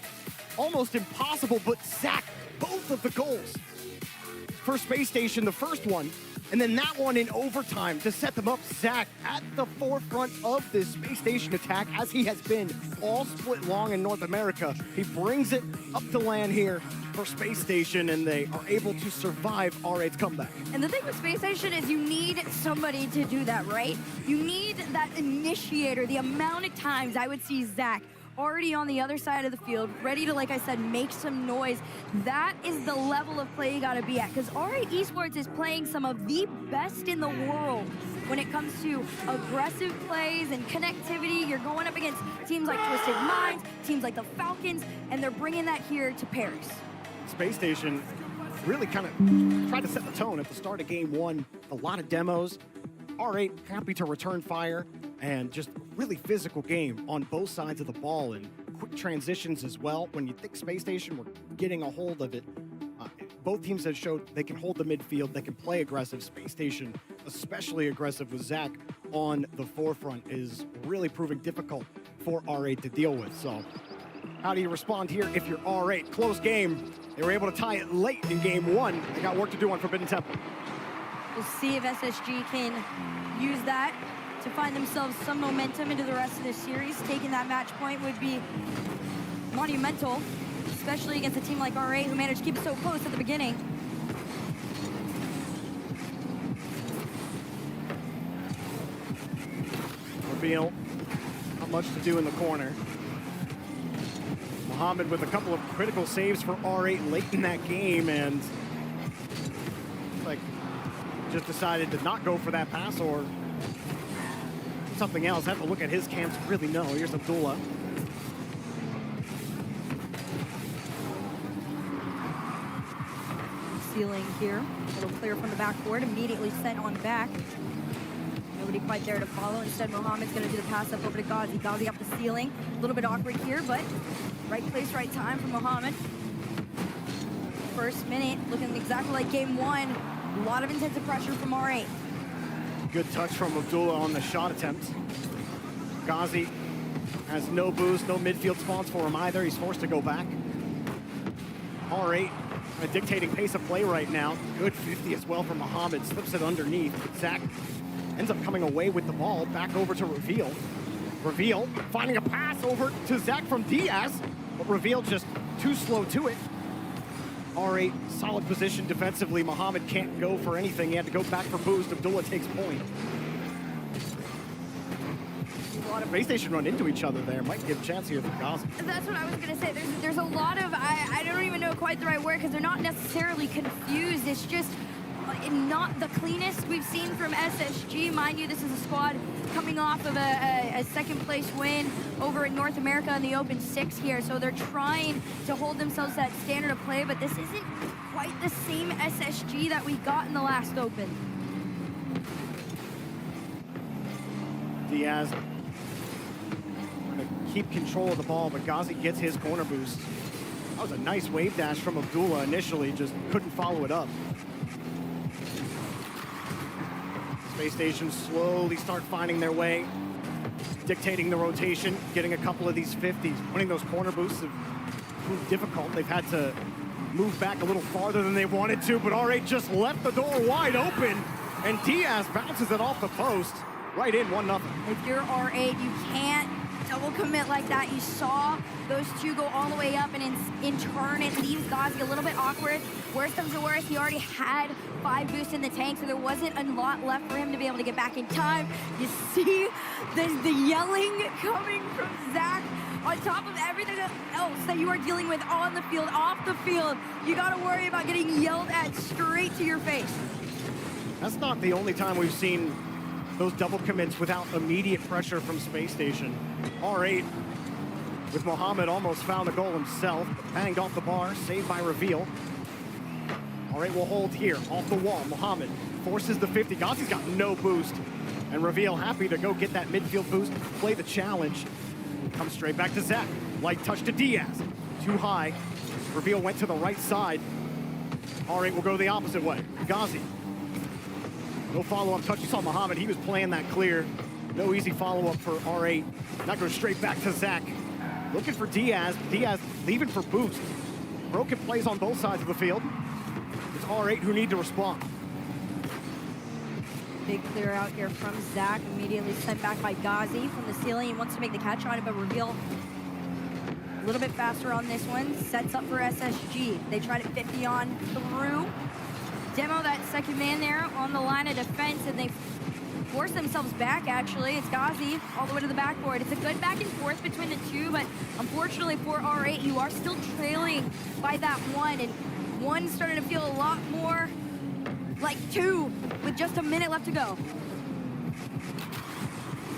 Almost impossible, but Zach, both of the goals for Space Station, the first one, and then that one in overtime to set them up. Zach at the forefront of this Space Station attack, as he has been all split long in North America. He brings it up to land here for Space Station, and they are able to survive R8's comeback. And the thing with Space Station is you need somebody to do that, right? You need that initiator. The amount of times I would see Zach already on the other side of the field, ready to, like I said, make some noise. That is the level of play you gotta be at, because R8 Esports is playing some of the best in the world when it comes to aggressive plays and connectivity. You're going up against teams like Twisted Minds, teams like the Falcons, and they're bringing that here to Paris. Space Station really kind of tried to set the tone at the start of game one. A lot of demos. R8 happy to return fire, and just really physical game on both sides of the ball, and quick transitions as well. When you think Space Station were getting a hold of it, both teams have showed they can hold the midfield, they can play aggressive. Space Station, especially aggressive with Zach on the forefront, is really proving difficult for R8 to deal with. So how do you respond here if you're R8? Close game. They were able to tie it late in game one. They got work to do on Forbidden Temple. We'll see if SSG can use that to find themselves some momentum into the rest of this series. Taking that match point would be monumental, especially against a team like R8 who managed to keep it so close at the beginning. Reveal, not much to do in the corner. Mohamed with a couple of critical saves for R8 late in that game, and like just decided to not go for that pass or something else. I have to look at his cam to really know. Here's Abdullah. Ceiling here, a little clear from the backboard, immediately sent on back. Nobody quite there to follow. Instead, Mohamed's going to do the pass up over to Ghazi. Ghazi up the ceiling. A little bit awkward here, but right place, right time for Mohamed. First minute, looking exactly like game one. A lot of intensive pressure from R8. Good touch from Abdullah on the shot attempt. Ghazi has no boost, no midfield spawns for him either. He's forced to go back. R8 a dictating pace of play right now. Good 50 as well from Mohamed. Slips it underneath. But Zach ends up coming away with the ball. Back over to Reveal. Reveal finding a pass over to Zach from Diaz. But Reveal just too slow to it. R8, solid position defensively. Mohamed can't go for anything. He had to go back for boost. Abdullah takes point. A lot of Space Station run into each other there. Might give a chance here for Ghazi. That's what I was going to say. There's a lot of, I don't even know quite the right word, because they're not necessarily confused. It's just not the cleanest we've seen from SSG. Mind you, this is a squad coming off of a second place win over in North America in the Open 6 here. So they're trying to hold themselves that standard of play, but this isn't quite the same SSG that we got in the last Open. Diaz trying to keep control of the ball, but Ghazi gets his corner boost. That was a nice wave dash from Abdullah initially, just couldn't follow it up. Space Station slowly start finding their way, dictating the rotation, getting a couple of these 50s. Winning those corner boosts have proved difficult. They've had to move back a little farther than they wanted to, but R8 just left the door wide open, and Diaz bounces it off the post. Right in, 1-0. If you're R8, you can't double commit like that. You saw those two go all the way up, and in turn, it leaves Ghazi a little bit awkward. Worst comes to worst, he already had 5 boosts in the tank, so there wasn't a lot left for him to be able to get back in time. You see the yelling coming from Zach. On top of everything else that you are dealing with on the field, off the field, you got to worry about getting yelled at straight to your face. That's not the only time we've seen those double commits without immediate pressure from Space Station. R8 with Mohamed almost found a goal himself, but banged off the bar, saved by Reveal. R8 will hold here, off the wall. Mohamed forces the 50. Ghazi's got no boost. And Reveal happy to go get that midfield boost, play the challenge. Comes straight back to Zach. Light touch to Diaz. Too high. Reveal went to the right side. R8 will go the opposite way. Ghazi. No follow-up touch. You saw Muhammad. He was playing that clear. No easy follow-up for R8. That goes straight back to Zach. Looking for Diaz. Diaz leaving for boost. Broken plays on both sides of the field. It's R8 who need to respond. Big clear out here from Zach. Immediately sent back by Ghazi from the ceiling. He wants to make the catch on it, but Reveal a little bit faster on this one. Sets up for SSG. They tried it 50 on through. Demo that second man there on the line of defense, and they force themselves back, actually. It's Ghazi all the way to the backboard. It's a good back and forth between the two, but unfortunately for R8, you are still trailing by that one, and one's starting to feel a lot more like two with just a minute left to go.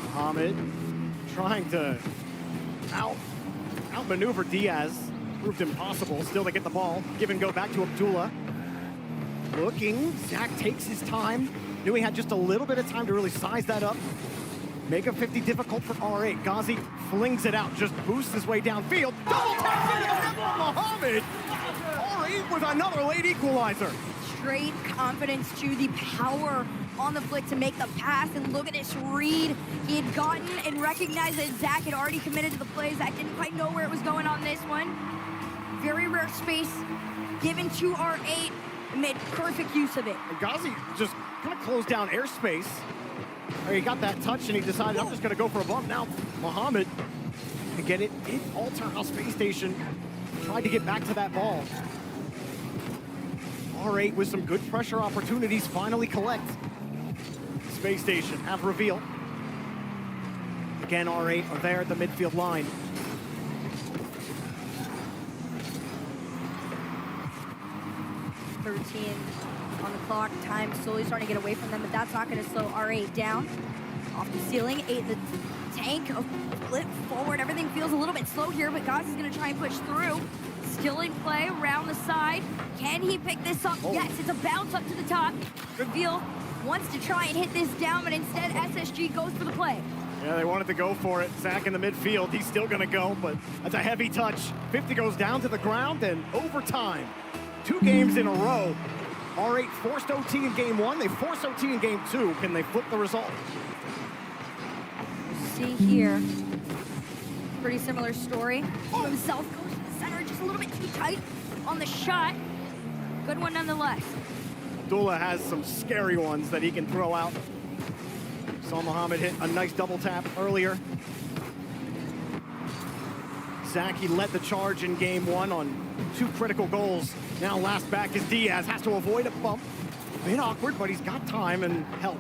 Muhammad trying to outmaneuver Diaz. Proved impossible. Still they get the ball. Give and go back to Abdullah. Looking, Zach takes his time. Knew he had just a little bit of time to really size that up. Make a 50 difficult for R8. Ghazi flings it out, just boosts his way downfield. Double tap for Muhammad. R8 with another late equalizer. Straight confidence to the power on the flick to make the pass, and look at this read he had gotten and recognized that Zach had already committed to the play. Zach didn't quite know where it was going on this one. Very rare space given to R8. Made perfect use of it. And Ghazi just kind of closed down airspace. He got that touch and he decided, I'm just going to go for a bump. Now, Muhammad, to get it in Alterhouse Space Station, tried to get back to that ball. R8 with some good pressure opportunities, finally collect. Space Station have Reveal. Again, R8 are there at the midfield line. On the clock, time slowly starting to get away from them, but that's not going to slow R8 down. Off the ceiling, the tank flip forward. Everything feels a little bit slow here, but Ghazi's going to try and push through. Still in play around the side. Can he pick this up? Oh. Yes, it's a bounce up to the top. Reveal wants to try and hit this down, but instead SSG goes for the play. Yeah, they wanted to go for it. Zach in the midfield, he's still going to go, but that's a heavy touch. 50 goes down to the ground, and overtime. 2 games in a row. R8 forced OT in game 1. They forced OT in game 2. Can they flip the result? See here. Pretty similar story. From South Coast to the center, just a little bit too tight on the shot. Good one nonetheless. Abdullah has some scary ones that he can throw out. Saw Muhammad hit a nice double tap earlier. Zach, he led the charge in game 1 on 2 critical goals. Now last back is Diaz, has to avoid a bump. A bit awkward, but he's got time and help.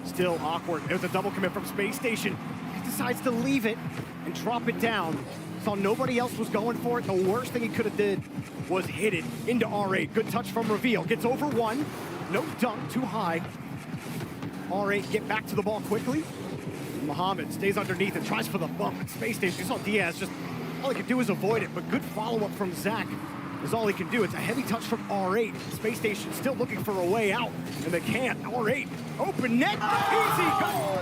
Still awkward. There's a double commit from Space Station. He decides to leave it and drop it down. Saw nobody else was going for it. The worst thing he could have did was hit it into R8. Good touch from Reveal. Gets over 1. No dunk, too high. R8 get back to the ball quickly. Muhammad stays underneath and tries for the bump at Space Station. You saw Diaz just, all he could do is avoid it, but good follow-up from Zach is all he can do. It's a heavy touch from R8. Space Station still looking for a way out, and they can't. R8, open net, easy goal,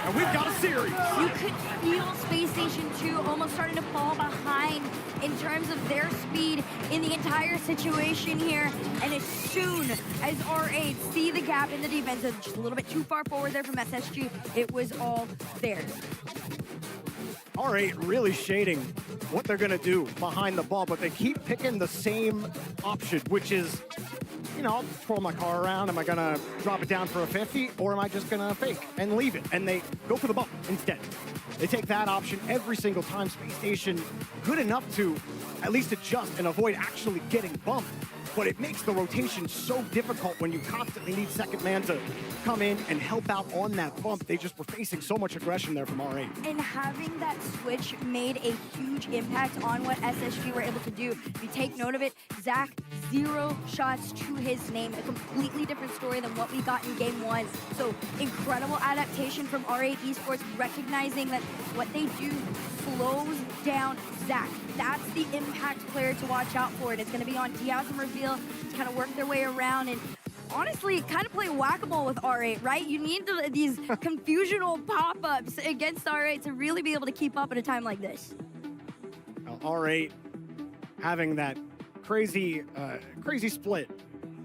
and we've got a series. You could feel Space Station 2 almost starting to fall behind in terms of their speed in the entire situation here, and as soon as R8 see the gap in the defense, just a little bit too far forward there from SSG, it was all theirs. R8 really shading what they're gonna do behind the ball, but they keep picking the same option, which is, you know, I'll twirl my car around. Am I gonna drop it down for a 50, or am I just gonna fake and leave it? And they go for the bump instead. They take that option every single time. Space Station good enough to at least adjust and avoid actually getting bumped. But it makes the rotation so difficult when you constantly need second man to come in and help out on that bump. They just were facing so much aggression there from R8. And having that switch made a huge impact on what SSG were able to do. If you take note of it, Zach, 0 shots to his name. A completely different story than what we got in game 1. So incredible adaptation from R8 Esports, recognizing that what they do slows down Zach. That's the impact player to watch out for. And it's going to be on Diaz and Reveal to kind of work their way around and honestly kind of play whack-a-mole with R8, right? You need these confusional pop-ups against R8 to really be able to keep up at a time like this. Well, R8 having that crazy split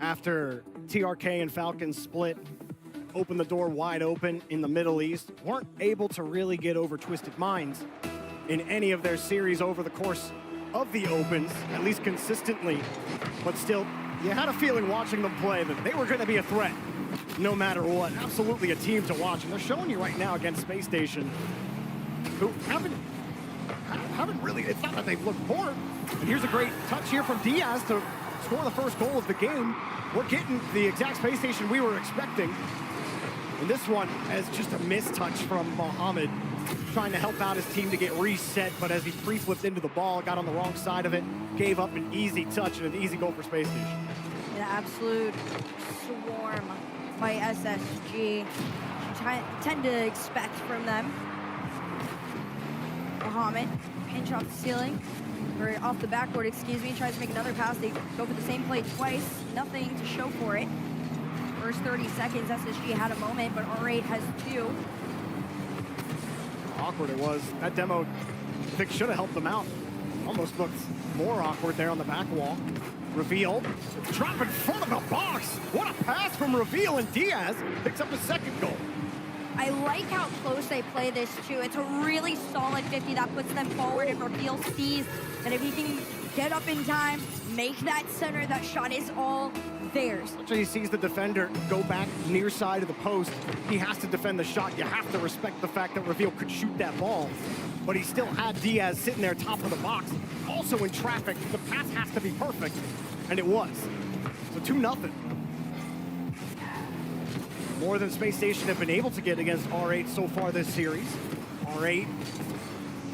after TRK and Falcons split, opened the door wide open in the Middle East, weren't able to really get over Twisted Minds in any of their series over the course of the Opens, at least consistently. But still, you had a feeling watching them play that they were going to be a threat no matter what. Absolutely a team to watch. And they're showing you right now against Space Station, who haven't really, it's not that they've looked poor. And here's a great touch here from Diaz to score the first goal of the game. We're getting the exact Space Station we were expecting. And this one as just a mistouch from Mohamed, trying to help out his team to get reset, but as he pre-flipped into the ball, got on the wrong side of it, gave up an easy touch and an easy goal for Space Station. An absolute swarm by SSG. Tend to expect from them. Mohamed, pinch off the ceiling, or off the backboard, excuse me, tries to make another pass. They go for the same play twice, nothing to show for it. First 30 seconds, SSG had a moment, but R8 has 2. Awkward it was. That demo, I think, should have helped them out. Almost looked more awkward there on the back wall. Reveal, drop in front of the box. What a pass from Reveal, and Diaz picks up his second goal. I like how close they play this too. It's a really solid 50 that puts them forward, and Reveal sees that if he can get up in time, make that center, that shot is all theirs. After he sees the defender go back near side of the post, he has to defend the shot. You have to respect the fact that Reveal could shoot that ball, but he still had Diaz sitting there top of the box. Also in traffic, the pass has to be perfect, and it was. So 2-0. More than Space Station have been able to get against R8 so far this series. R8,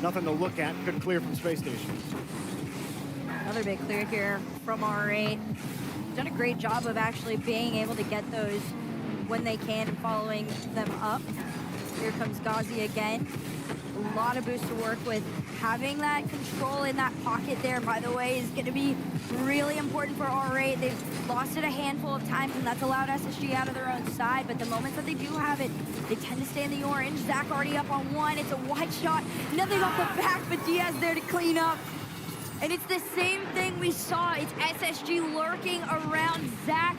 nothing to look at. Good clear from Space Station. Another big clear here from R8. Done a great job of actually being able to get those when they can and following them up. Here comes Ghazi again. A lot of boosts to work with. Having that control in that pocket there, by the way, is going to be really important for R8. They've lost it a handful of times, and that's allowed SSG out of their own side. But the moments that they do have it, they tend to stay in the orange. Zach already up on one. It's a wide shot. Nothing off the back, but Diaz there to clean up. And it's the same thing we saw. It's SSG lurking around Zach,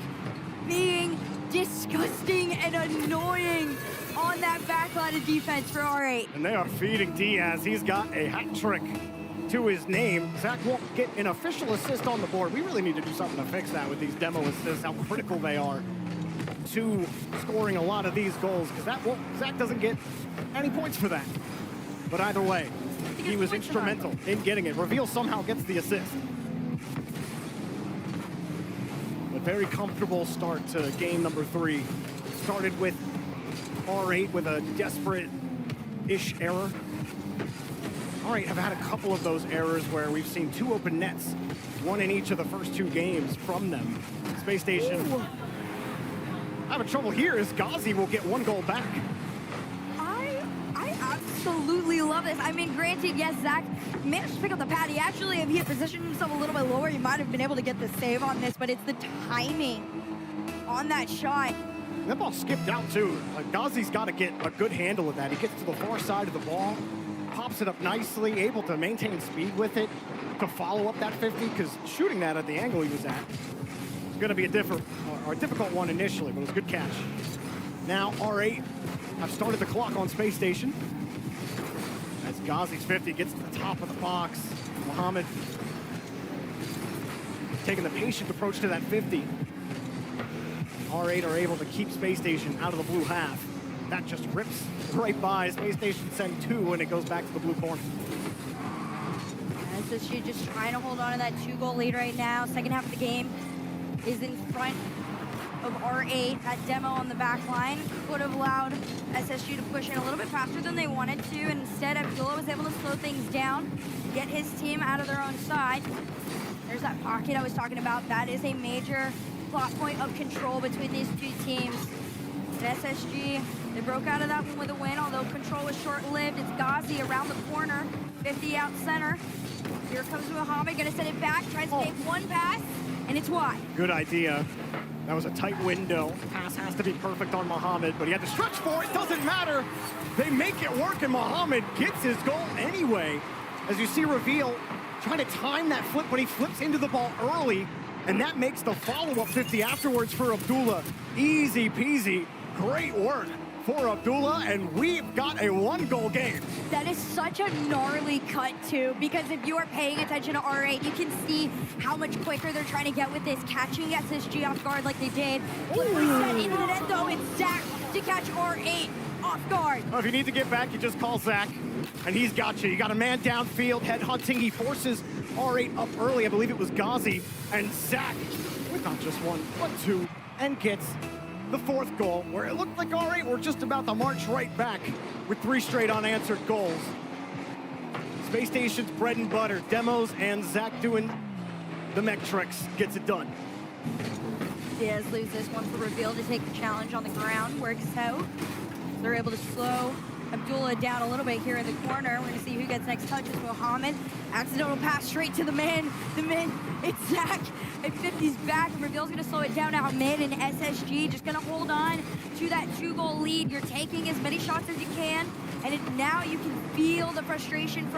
being disgusting and annoying on that back line of defense for R8. And they are feeding Diaz. He's got a hat trick to his name. Zach won't get an official assist on the board. We really need to do something to fix that with these demo assists, how critical they are to scoring a lot of these goals, because Zach doesn't get any points for that. But either way, he was instrumental in getting it. Reveal somehow gets the assist. A very comfortable start to game number 3. Started with R8 with a desperate-ish error. R8 have had a couple of those errors where we've seen 2 open nets, one in each of the first 2 games from them. Space Station having trouble here as Ghazi will get 1 goal back. I absolutely love this. I mean, granted, yes, Zach managed to pick up the pad. He actually, if he had positioned himself a little bit lower, he might have been able to get the save on this, but it's the timing on that shot. That ball skipped out too. Like, Ghazi's got to get a good handle of that. He gets to the far side of the ball, pops it up nicely, able to maintain speed with it to follow up that 50, because shooting that at the angle he was at was going to be a difficult one initially, but it was a good catch. Now R8 have started the clock on Space Station as Ghazi's 50 gets to the top of the box. Mohamed taking the patient approach to that 50. R8 are able to keep Space Station out of the blue half. That just rips right by. Space Station send 2, and it goes back to the blue corner. SSG just trying to hold on to that 2-goal lead right now. Second half of the game is in front of R8. That demo on the back line would have allowed SSG to push in a little bit faster than they wanted to, and instead Abdullah was able to slow things down, get his team out of their own side. There's that pocket I was talking about. That is a major plot point of control between these 2 teams. And SSG, they broke out of that one with a win, although control was short-lived. It's Ghazi around the corner, 50 out center. Here comes Mohamed, gonna send it back, tries to make 1 pass, and it's wide. Good idea. That was a tight window. Pass has to be perfect on Mohamed, but he had to stretch for it. Doesn't matter. They make it work, and Mohamed gets his goal anyway. As you see Reveal trying to time that flip, but he flips into the ball early, and that makes the follow-up 50 afterwards for Abdullah. Easy peasy, great work for Abdullah, and we've got a 1-goal game. That is such a gnarly cut, too, because if you are paying attention to R8, you can see how much quicker they're trying to get with this, catching SSG off guard like they did. Flip reset into the net, though, it's Zach to catch R8 off guard. Well, if you need to get back, you just call Zach, and he's got you. You got a man downfield, head hunting. He forces R8 up early. I believe it was Ghazi, and Zach with not just one, but two, and gets the 4th goal, where it looked like R8 were just about to march right back with 3 straight unanswered goals. Space Station's bread and butter, demos, and Zach doing the mech tricks gets it done. Diaz loses this one for Reveal to take the challenge on the ground, works out. They're able to slow Abdullah down a little bit here in the corner. We're gonna see who gets next touch is Mohammed. Accidental pass straight to the man. It's Zach. And 50's back, and Reveal's gonna slow it down out mid, and SSG just gonna hold on to that 2-goal lead. You're taking as many shots as you can, and now you can feel the frustration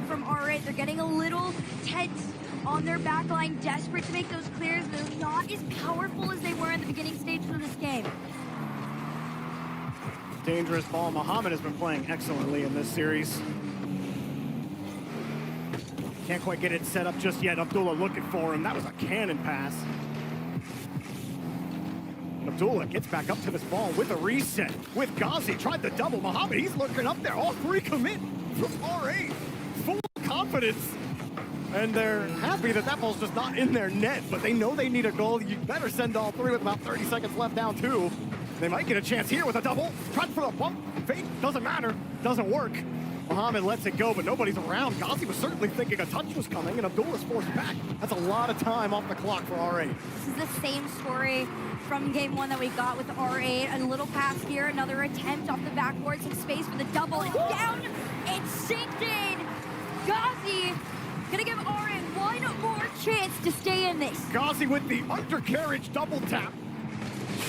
from R8. They're getting a little tense on their back line, desperate to make those clears. They're not as powerful as they were in the beginning stages of this game. Dangerous ball. Mohammed has been playing excellently in this series. Can't quite get it set up just yet. Abdullah looking for him. That was a cannon pass. And Abdullah gets back up to this ball with a reset. With Ghazi, tried the double. Mohammed, he's lurking up there. All 3 commit from R8. Full confidence. And they're happy that that ball's just not in their net, but they know they need a goal. You better send all 3 with about 30 seconds left down 2. They might get a chance here with a double. Tried for a bump. Fake, doesn't matter. Doesn't work. Mohammed lets it go, but nobody's around. Ghazi was certainly thinking a touch was coming, and Abdullah's forced back. That's a lot of time off the clock for R8. This is the same story from game 1 that we got with R8. A little pass here, another attempt off the backboard, some space for the double. It's down, it's synced in. Ghazi gonna give R8 one more chance to stay in this. Ghazi with the undercarriage double tap.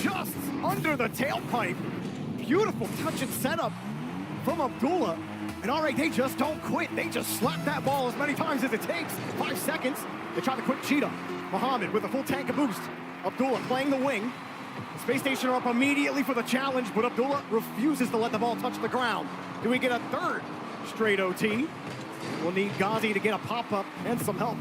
Just under the tailpipe. Beautiful touch and setup from Abdullah. And R8, they just don't quit. They just slap that ball as many times as it takes. 5 seconds. They try the quick cheetah. Mohammed with a full tank of boost. Abdullah playing the wing. The Space Station are up immediately for the challenge, but Abdullah refuses to let the ball touch the ground. Do we get a 3rd straight OT? We'll need Ghazi to get a pop-up and some help.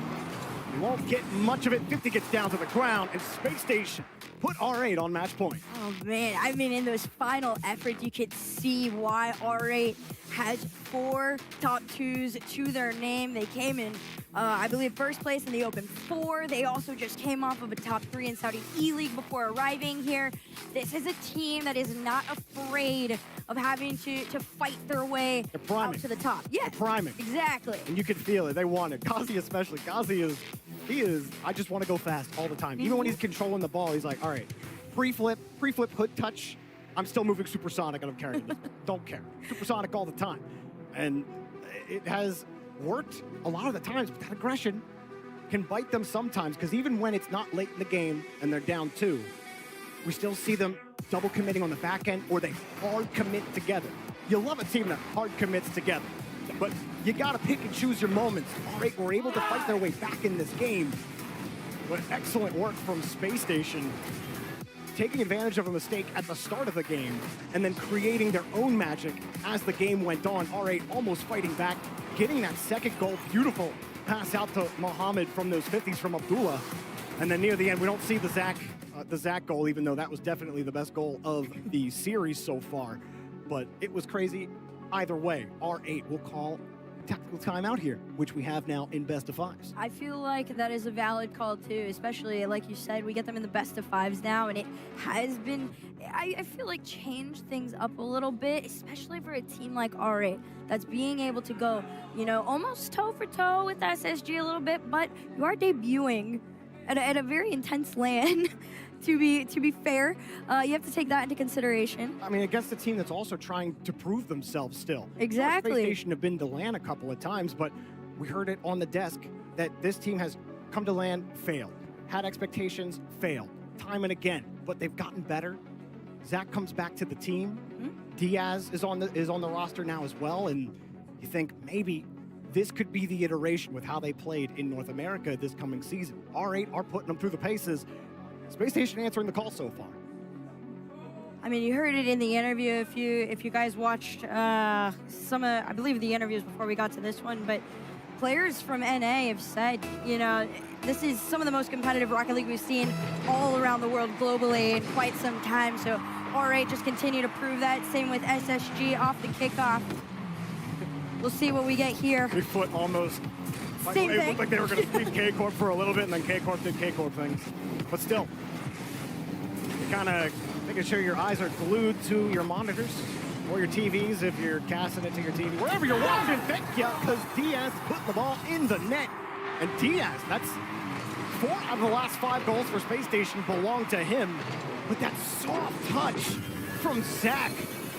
We won't get much of it. 50 gets down to the ground, and Space Station put R8 on match point. Oh man, I mean, in those final efforts, you could see why R8 has 4 top 2s to their name. They came in, I believe, 1st place in the Open 4. They also just came off of a top 3 in Saudi E-League before arriving here. This is a team that is not afraid of having to fight their way out to the top. Yeah, priming. Exactly. And you can feel it. They want it. Ghazi especially. Ghazi is, I just want to go fast all the time. Even when he's controlling the ball, he's like, all right, pre-flip, hood touch, I'm still moving supersonic and I'm carrying this. Don't care. Supersonic all the time. And it has worked a lot of the times, but that aggression can bite them sometimes, because even when it's not late in the game and they're down 2, we still see them double committing on the back end, or they hard commit together. You love a team that hard commits together, but you gotta pick and choose your moments. R8 were able to fight their way back in this game. But excellent work from Space Station, taking advantage of a mistake at the start of the game and then creating their own magic as the game went on. R8 almost fighting back, getting that 2nd goal. Beautiful pass out to Mohammed from those 50s from Abdullah. And then near the end, we don't see the Zach goal, even though that was definitely the best goal of the series so far. But it was crazy. Either way, R8 will call tactical timeout here, which we have now in best of 5s. I feel like that is a valid call too, especially like you said, we get them in the best of 5s now, and it has been, I feel like, changed things up a little bit, especially for a team like R8 that's being able to go, you know, almost toe for toe with SSG a little bit, but you are debuting at a very intense LAN. To be fair, you have to take that into consideration. I mean, against a team that's also trying to prove themselves still. Exactly. Space Station have been to LAN a couple of times, but we heard it on the desk that this team has come to LAN, failed. Had expectations, failed. Time and again, but they've gotten better. Zach comes back to the team, Diaz is on the roster now as well, and you think maybe this could be the iteration with how they played in North America this coming season. R8 are putting them through the paces. Space Station answering the call so far. I mean, you heard it in the interview if you guys watched some of, I believe, the interviews before we got to this one, but players from NA have said, you know, this is some of the most competitive Rocket League we've seen all around the world globally in quite some time. So R8 just continue to prove that. Same with SSG off the kickoff. We'll see what we get here. 3 foot almost. Same it thing. looked like they were going to sweep K-Corp for a little bit, and then K-Corp did K-Corp things. But still, you kind of making sure your eyes are glued to your monitors or your TVs if you're casting it to your TV. Wherever you're watching, thank you, because Diaz put the ball in the net. And Diaz, that's 4 out of the last 5 goals for Space Station belong to him. But that soft touch from Zach.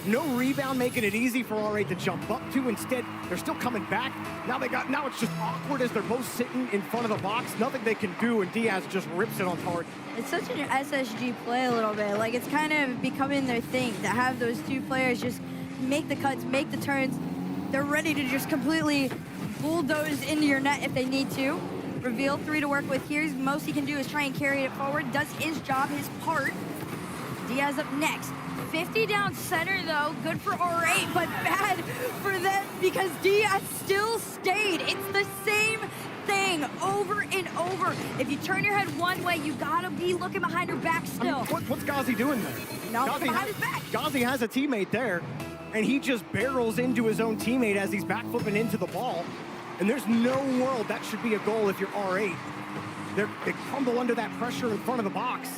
No rebound, making it easy for R8 to jump up to. Instead, they're still coming back. Now it's just awkward as they're both sitting in front of the box. Nothing they can do, and Diaz just rips it on target. It's such an SSG play a little bit. Like, it's kind of becoming their thing to have those 2 players just make the cuts, make the turns. They're ready to just completely bulldoze into your net if they need to. Reveal 3 to work with here. Most he can do is try and carry it forward. Does his job, his part. Diaz up next. 50 down center, though. Good for R8, but bad for them because Diaz still stayed. It's the same thing over and over. If you turn your head one way, you gotta be looking behind your back still. I mean, what's Ghazi doing there? No, behind his back. Ghazi has a teammate there, and he just barrels into his own teammate as he's backflipping into the ball. And there's no world that should be a goal if you're R8. They crumble under that pressure in front of the box.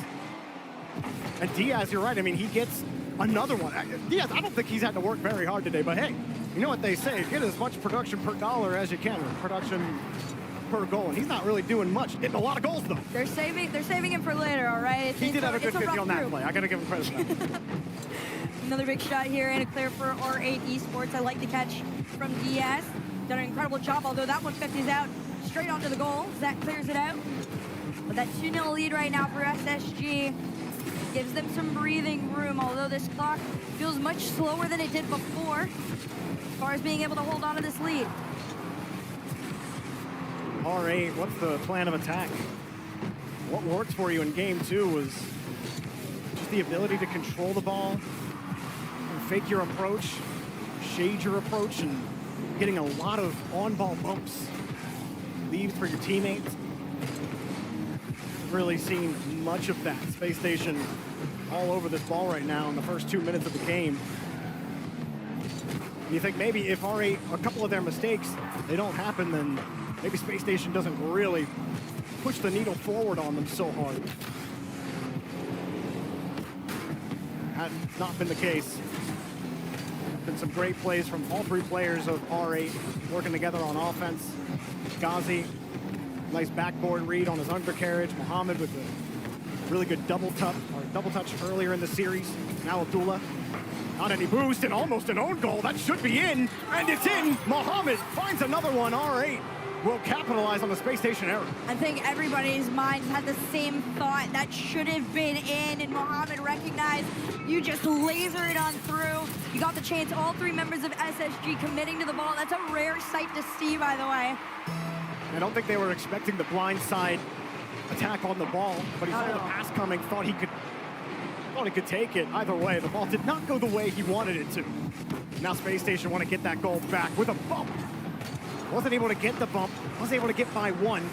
And Diaz, you're right. I mean, he gets another one. Diaz, I don't think he's had to work very hard today, but hey, you know what they say, get as much production per dollar as you can, or production per goal, and he's not really doing much. Getting a lot of goals, though. They're saving him for later, all right? He did have a good 50 on that play. I got to give him credit for that. Another big shot here and a clear for R8 Esports. I like the catch from Diaz. Done an incredible job, although that one 50's out straight onto the goal. Zach clears it out. But that 2-0 lead right now for SSG gives them some breathing room, although this clock feels much slower than it did before as far as being able to hold on to this lead. R8, what's the plan of attack? What worked for you in game 2 was just the ability to control the ball, and fake your approach, shade your approach, and getting a lot of on-ball bumps, leaves for your teammates. Really seen much of that. Space Station all over this ball right now in the first 2 minutes of the game. You think maybe if R8, a couple of their mistakes, they don't happen, then maybe Space Station doesn't really push the needle forward on them so hard. Had not been the case. Been some great plays from all 3 players of R8 working together on offense. Ghazi, nice backboard read on his undercarriage. Mohamed with a really good double touch earlier in the series. Now Abdullah, not any boost and almost an own goal. That should be in, and it's in. Mohamed finds another one. R8 will capitalize on the Space Station error. I think everybody's minds had the same thought. That should have been in, and Mohamed recognized you just laser it on through. You got the chance, all 3 members of SSG committing to the ball. That's a rare sight to see, by the way. I don't think they were expecting the blind side attack on the ball, but he saw the pass coming, thought he could take it. Either way, the ball did not go the way he wanted it to. Now Space Station want to get that goal back with a bump. Wasn't able to get the bump, wasn't able to get by 1.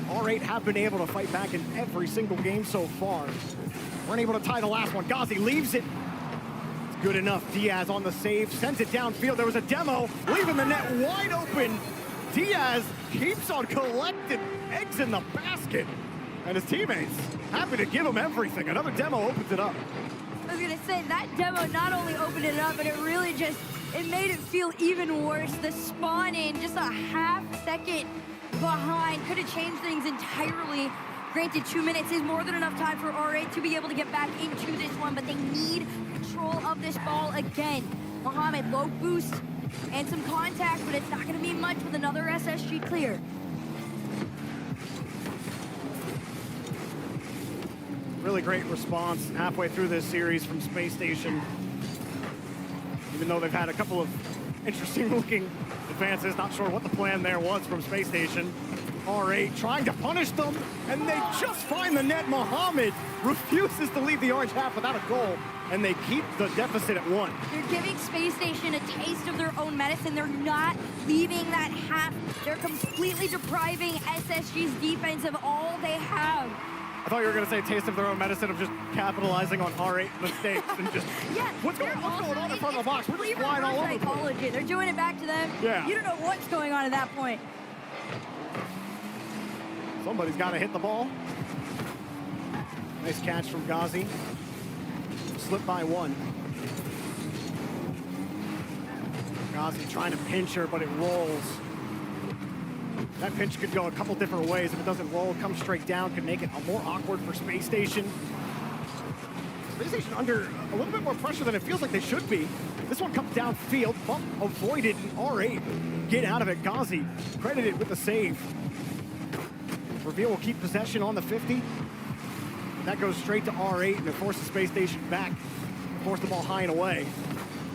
R8 have been able to fight back in every single game so far. Weren't able to tie the last one. Ghazi leaves it. It's good enough. Diaz on the save, sends it downfield. There was a demo, leaving the net wide open. Diaz keeps on collecting eggs in the basket. And his teammates happy to give him everything. Another demo opens it up. I was gonna say, that demo not only opened it up, but it really just, it made it feel even worse. The spawn in, just a half second behind, could have changed things entirely. Granted, 2 minutes is more than enough time for R8 to be able to get back into this one, but they need control of this ball again. Mohamed, low boost and some contact, but it's not gonna be much with another SSG clear. Really great response halfway through this series from Space Station. Even though they've had a couple of interesting looking advances, not sure what the plan there was from Space Station. R8 trying to punish them, and they just find the net. Mohamed refuses to leave the orange half without a goal, and they keep the deficit at 1. They're giving Space Station a taste of their own medicine. They're not leaving that half. They're completely depriving SSG's defense of all they have. I thought you were going to say taste of their own medicine of just capitalizing on R8 mistakes and just Yeah, what's going on in front of the box? We're just flying all over the place. Psychology. They're doing it back to them. Yeah. You don't know what's going on at that point. Somebody's got to hit the ball. Nice catch from Ghazi. Slipped by 1. Ghazi trying to pinch her, but it rolls. That pinch could go a couple different ways. If it doesn't roll, come straight down, could make it more awkward for Space Station. Space Station under a little bit more pressure than it feels like they should be. This one comes downfield, bump avoided, and R8 get out of it. Ghazi credited with the save. Reveal will keep possession on the 50. That goes straight to R8, and it forces Space Station back. Force the ball high and away.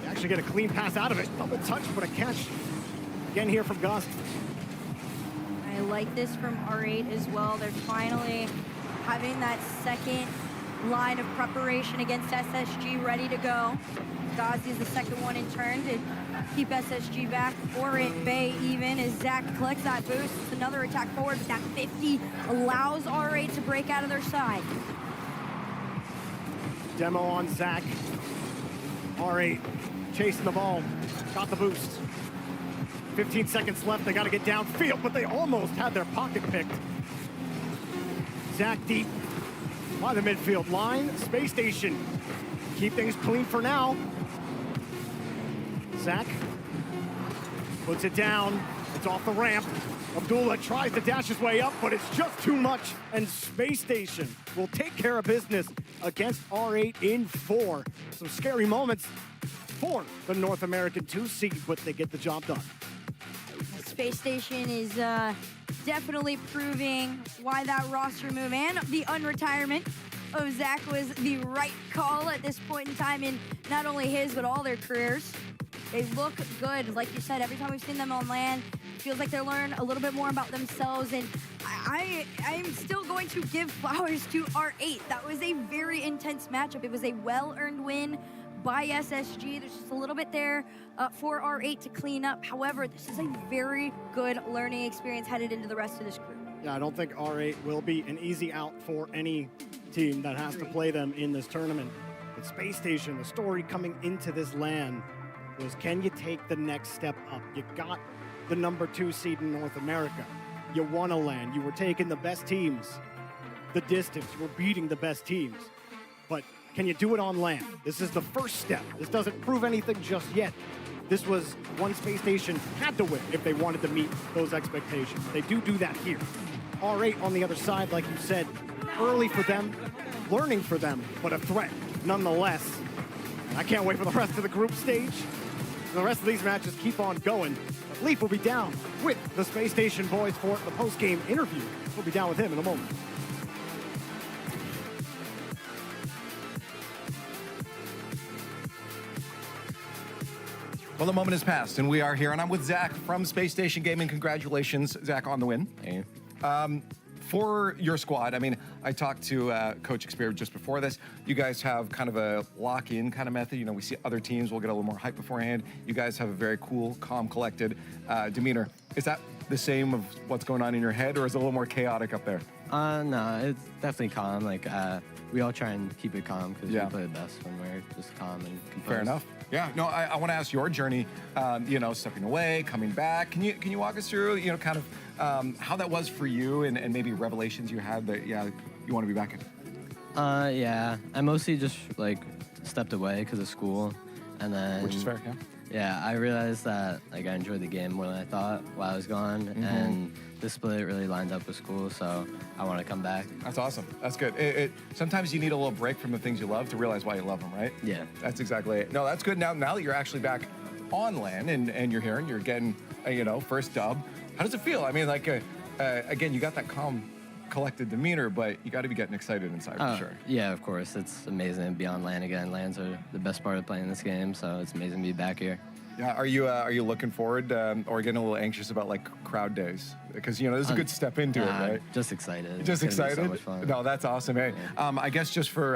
They actually get a clean pass out of it. Double touch, but a catch again here from Ghazi. I like this from R8 as well. They're finally having that second line of preparation against SSG ready to go. Ghazi is the second one in turn to keep SSG back, or it bay even as Zach collects that boost. It's another attack forward, but that 50 allows R8 to break out of their side. Demo on Zach. R8 chasing the ball, got the boost. 15 seconds left, they gotta get downfield, but they almost had their pocket picked. Zach deep by the midfield line. Space Station keep things clean for now. Zach puts it down, it's off the ramp. Abdullah tries to dash his way up, but it's just too much, and Space Station will take care of business against R8 in 4. Some scary moments for the North American 2 seed, but they get the job done. Space Station is definitely proving why that roster move and the unretirement of Zach was the right call at this point in time in not only his, but all their careers. They look good. Like you said, every time we've seen them on LAN, it feels like they learn a little bit more about themselves. And I'm still going to give flowers to R8. That was a very intense matchup. It was a well-earned win by SSG. There's just a little bit there for R8 to clean up. However, this is a very good learning experience headed into the rest of this group. Yeah, I don't think R8 will be an easy out for any team that has to play them in this tournament. But Space Station, the story coming into this LAN was, can you take the next step up? You got the number 2 seed in North America. You won a LAN. You were taking the best teams the distance. You were beating the best teams. But can you do it on LAN? This is the first step. This doesn't prove anything just yet. This was one Space Station had to win if they wanted to meet those expectations. They do that here. R8 on the other side, like you said, early for them, learning for them, but a threat nonetheless. I can't wait for the rest of the group stage. The rest of these matches keep on going. But Leaf will be down with the Space Station boys for the post-game interview. We'll be down with him in a moment. Well, the moment has passed, and we are here, and I'm with Zach from Space Station Gaming. Congratulations, Zach, on the win. Hey. For your squad, I mean, I talked to Coach Exper just before this. You guys have kind of a lock-in kind of method. You know, we see other teams will get a little more hype beforehand. You guys have a very cool, calm, collected demeanor. Is that the same of what's going on in your head, or is it a little more chaotic up there? No, it's definitely calm. Like, we all try and keep it calm because we play the best when we're just calm and composed. Fair enough. Yeah, no, I want to ask your journey, you know, stepping away, coming back. Can you walk us through, you know, kind of how that was for you and maybe revelations you had that, yeah, you want to be back in? Yeah, I mostly just, like, stepped away because of school. And then... Which is fair, yeah. Yeah, I realized that, like, I enjoyed the game more than I thought while I was gone. Mm-hmm. And this split really lined up with school, so I want to come back. That's awesome. That's good. Sometimes you need a little break from the things you love to realize why you love them, right? Yeah. That's exactly it. No, that's good. Now that you're actually back on LAN and you're here and you're getting, you know, first dub, how does it feel? I mean, like, again, you got that calm collected demeanor, but you got to be getting excited inside for sure. Yeah, of course. It's amazing to be on LAN again. LANs are the best part of playing this game, so it's amazing to be back here. Yeah, are you looking forward or getting a little anxious about like crowd days? Because this is a good step into it, right? Just excited. Just It's gonna be excited. so much fun. No, that's awesome. Hey, I guess just for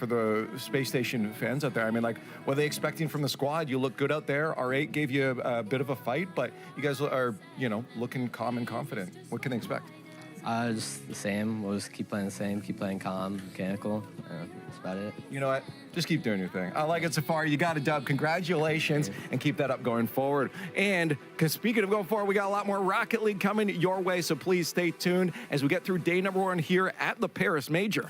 the Space Station fans out there, I mean, like, what are they expecting from the squad? You look good out there. R8 gave you a bit of a fight, but you guys are looking calm and confident. What can they expect? Just the same. We'll just keep playing the same, keep playing calm, mechanical. That's about it. You know what? Just keep doing your thing. I like it, Safari. You got a dub. Congratulations, and keep that up going forward. And because speaking of going forward, we got a lot more Rocket League coming your way, so please stay tuned as we get through day number 1 here at the Paris Major.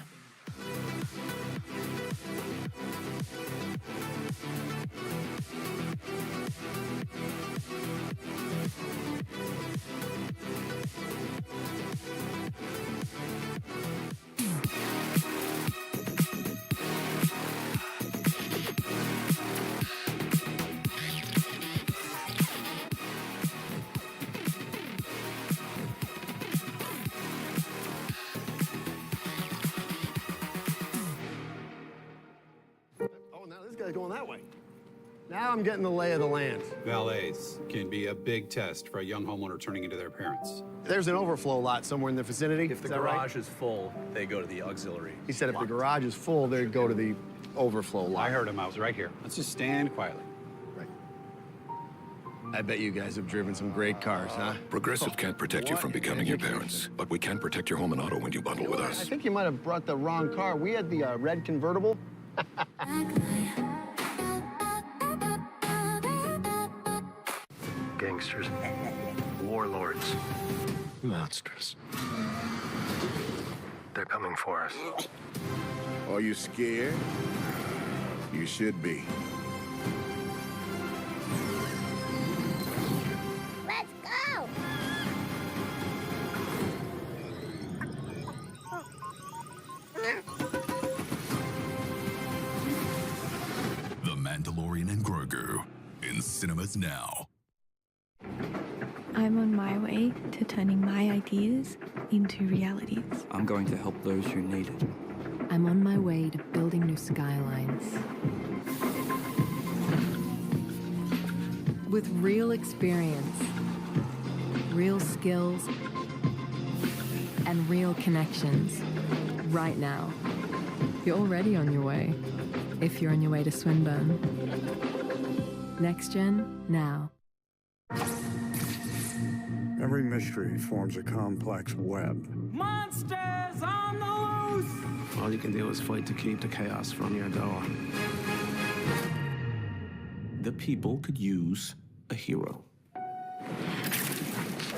Oh, now this guy's going that way. Now I'm getting the lay of the land. Valets can be a big test for a young homeowner turning into their parents. There's an overflow lot somewhere in the vicinity. If the Is that right? garage is full, they go to the auxiliary. He said if the garage is full, they go to the overflow lot. I heard him. I was right here. Let's just stand quietly. Right. I bet you guys have driven some great cars, huh? Progressive can't protect you from becoming your parents, but we can protect your home and auto when you bundle with I us. think you might have brought the wrong car. We had the red convertible. Gangsters, warlords, Monsters. they're coming for us. Are you scared? You should be. Let's go! The Mandalorian and Grogu in cinemas now. I'm on my way to turning my ideas into realities. I'm going to help those who need it. I'm on my way to building new skylines. With real experience, real skills, and real connections. Right now. You're already on your way. If you're on your way to Swinburne. Next Gen, now. Every mystery forms a complex web. Monsters on the loose! All you can do is fight to keep the chaos from your door. The people could use a hero.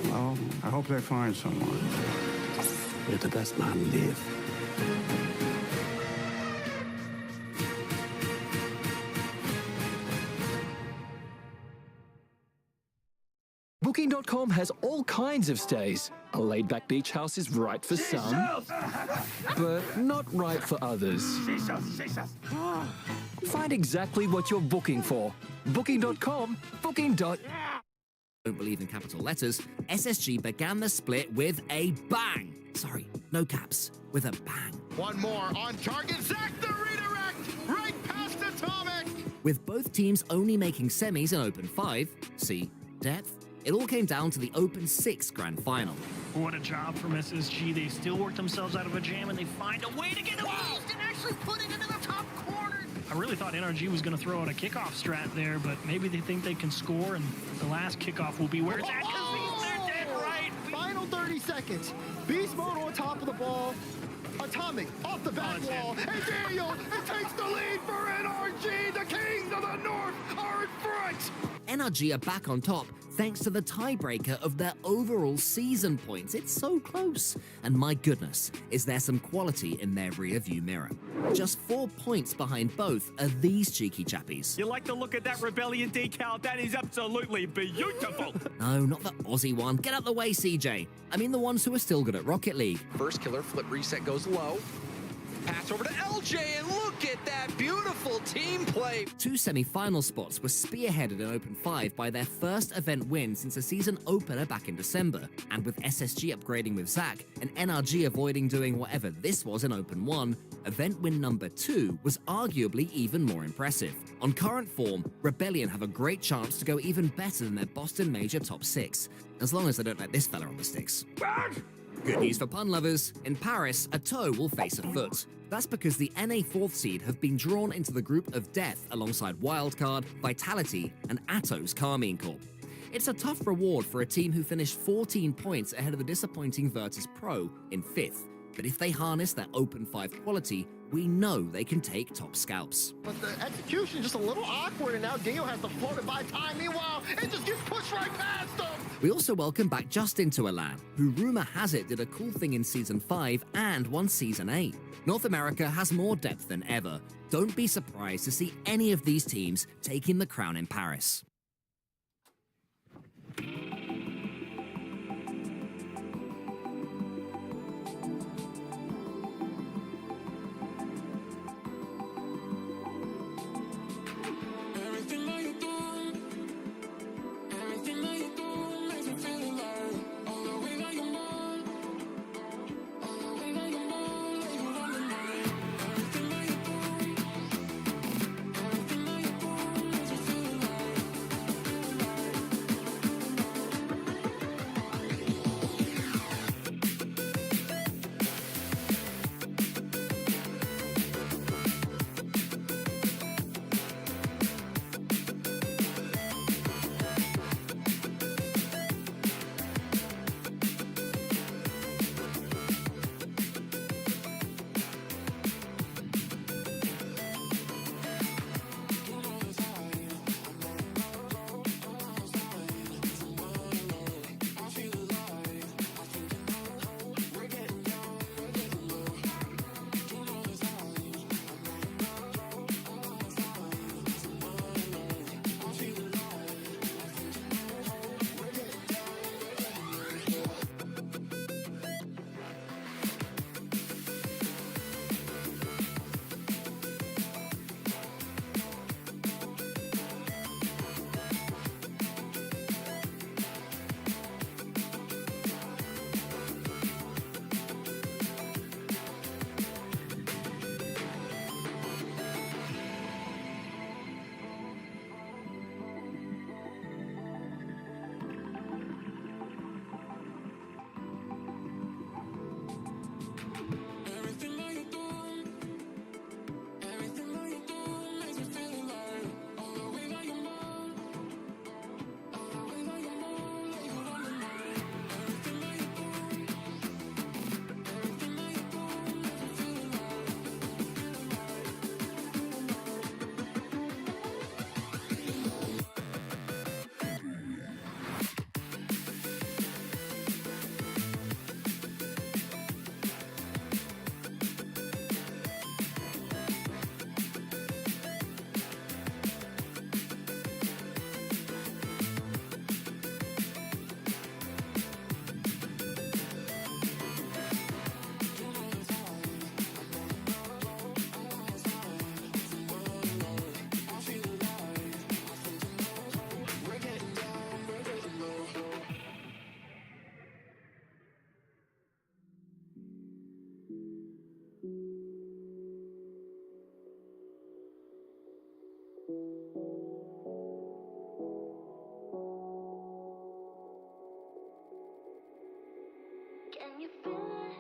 Well, I hope they find someone. You're the best man live. Booking.com has all kinds of stays. A laid-back beach house is right for some, but not right for others. Find exactly what you're booking for. Booking.com, Don't believe in capital letters, SSG began the split with a bang. Sorry, no caps, with a bang. One more on target. Zach the redirect right past Atomic. With both teams only making semis in Open 5, see depth, it all came down to the Open 6 grand final. What a job from SSG. They still work themselves out of a jam and they find a way to get involved and actually put it into the top corner. I really thought NRG was going to throw out a kickoff strat there, but maybe they think they can score and the last kickoff will be where it's at because they're dead right. Final 30 seconds. Beast mode on top of the ball. Atomic off the back wall. And Daniel, it takes the lead for NRG. The Kings of the North are in front. NRG are back on top thanks to the tiebreaker of their overall season points. It's so close. And my goodness, is there some quality in their rear view mirror. Just 4 points behind both are these cheeky chappies. You like the look at that Rebellion decal? That is absolutely beautiful. No, not the Aussie one. Get out the way, CJ. I mean the ones who are still good at Rocket League. First killer flip reset goes low. Pass over to LJ, and look at that beautiful team play. 2 semi-final spots were spearheaded in Open 5 by their first event win since a season opener back in December, and with SSG upgrading with Zac and NRG avoiding doing whatever this was in Open 1, event win number 2 was arguably even more impressive. On current form, Rebellion have a great chance to go even better than their Boston Major top 6, as long as they don't let this fella on the sticks. Good news for pun lovers. In Paris, a toe will face a foot. That's because the NA 4th seed have been drawn into the group of death alongside Wildcard, Vitality, and Atos Carmine Corp. It's a tough reward for a team who finished 14 points ahead of the disappointing Virtus Pro in 5th. But if they harness their Open 5 quality, we know they can take top scalps. But the execution just a little awkward, and now Dio has to float it by time. Meanwhile, it just gets pushed right past him. We also welcome back Justin to Elan, who rumor has it did a cool thing in Season 5 and won Season 8. North America has more depth than ever. Don't be surprised to see any of these teams taking the crown in Paris. Can you feel it?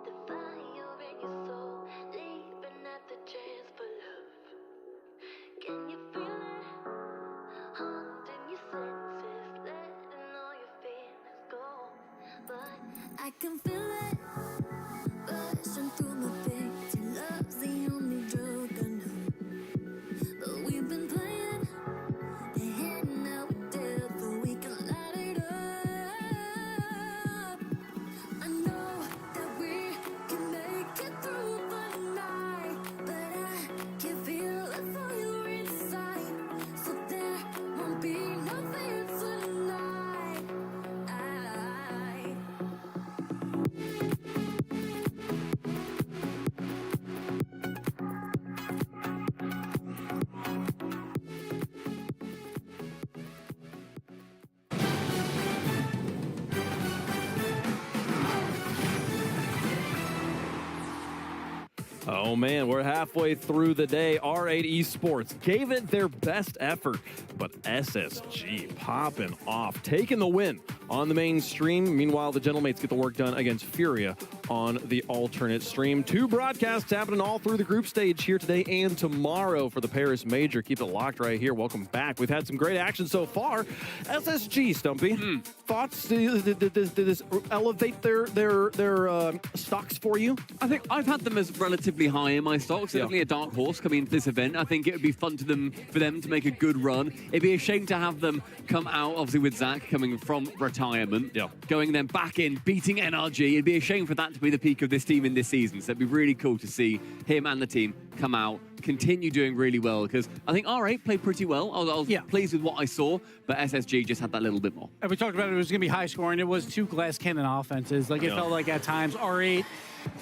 The fire in your soul, leaping at the chance for love. Can you feel it? Haunting your senses, letting all your feelings go. But I can feel it rushing through my veins. Your love's the only drug I know. But we've been playing the hand now with devil. We can light it up. I know that we can make it through the night, but I can feel the fire inside. So there won't be nothing tonight. Oh man, we're halfway through the day. R8 Esports gave it their best effort, but SSG popping off, taking the win on the main stream. Meanwhile, the Gentlemates get the work done against Furia on the alternate stream. 2 broadcasts happening all through the group stage here today and tomorrow for the Paris Major. Keep it locked right here. Welcome back. We've had some great action so far. SSG, Stumpy, thoughts? Did this elevate their stocks for you? I think I've had them as relatively high in my stocks. Certainly a dark horse coming into this event. I think it would be fun for them to make a good run. It'd be a shame to have them come out, obviously with Zach coming from retirement, going then back in, beating NRG. It'd be a shame for that to be the peak of this team in this season. So it'd be really cool to see him and the team come out, continue doing really well, because I think R8 played pretty well. I was pleased with what I saw, but SSG just had that little bit more. And we talked about it was going to be high scoring. It was 2 glass cannon offenses. Like, it felt like at times R8,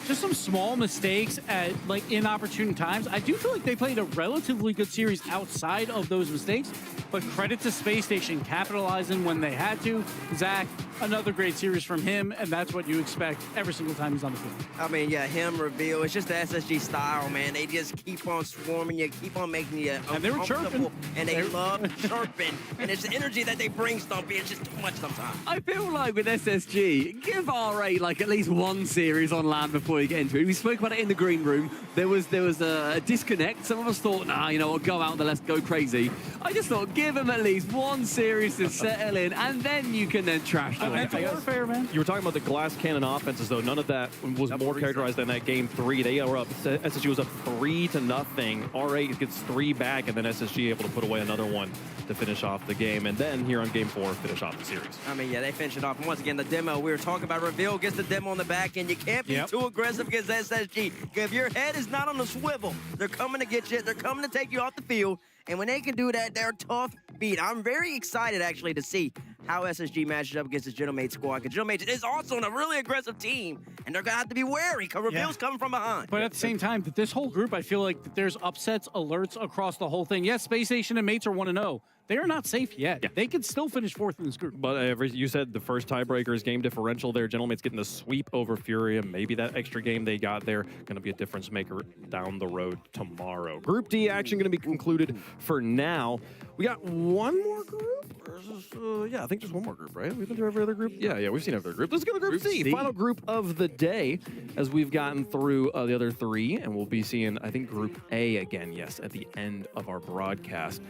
just some small mistakes at inopportune times. I do feel like they played a relatively good series outside of those mistakes, but credit to Space Station capitalizing when they had to. Zach, another great series from him, and that's what you expect every single time he's on the field. I mean, him, Reveal, it's just the SSG style, man. They just keep on swarming you, keep on making you uncomfortable. And they were chirping. And they love chirping. And it's the energy that they bring, Stumpy. It's just too much sometimes. I feel like with SSG, give R8 at least 1 series on land before you get into it. We spoke about it in the green room. There was a disconnect. Some of us thought, we'll go out there, let's go crazy. I just thought, give them at least 1 series to settle in, and then you can then trash them. Warfare, man. You were talking about the glass cannon offenses, though. None of that was more characterized than that game 3. They were up. SSG was up 3-0. R8 gets 3 back, and then SSG able to put away another one to finish off the game. And then here on game 4, finish off the series. I mean, they finish it off. And once again, the demo, we were talking about Reveal gets the demo on the back end. You can't be too aggressive against SSG. If your head is not on the swivel, they're coming to get you. They're coming to take you off the field. And when they can do that, they're tough beat. I'm very excited, actually, to see how SSG matches up against this Gentlemate squad. Because Gentlemate is also a really aggressive team, and they're going to have to be wary because Reveal's coming from behind. But at the same time, this whole group, I feel like there's upsets, alerts across the whole thing. Yes, Space Station and Mates are 1-0. They are not safe yet. They could still finish 4th in this group. But you said the first tiebreaker is game differential there. Gentlemate's getting the sweep over Furia. Maybe that extra game they got there going to be a difference maker down the road tomorrow. Group D action going to be concluded for now. We got one more group? I think just one more group, right? We've been through every other group? Yeah, we've seen every other group. Let's go to Group C. Final group of the day as we've gotten through the other 3. And we'll be seeing, I think, Group A again, at the end of our broadcast.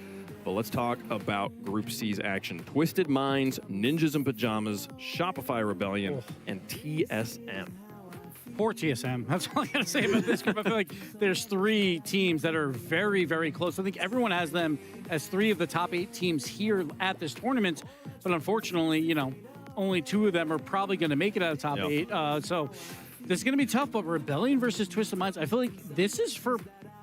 But let's talk about Group C's action. Twisted Minds, Ninjas in Pajamas, Shopify Rebellion, and TSM. Poor TSM. That's all I got to say about this group. I feel like there's 3 teams that are very, very close. I think everyone has them as 3 of the top 8 teams here at this tournament. But unfortunately, only 2 of them are probably going to make it out of top 8. So this is going to be tough. But Rebellion versus Twisted Minds, I feel like this is for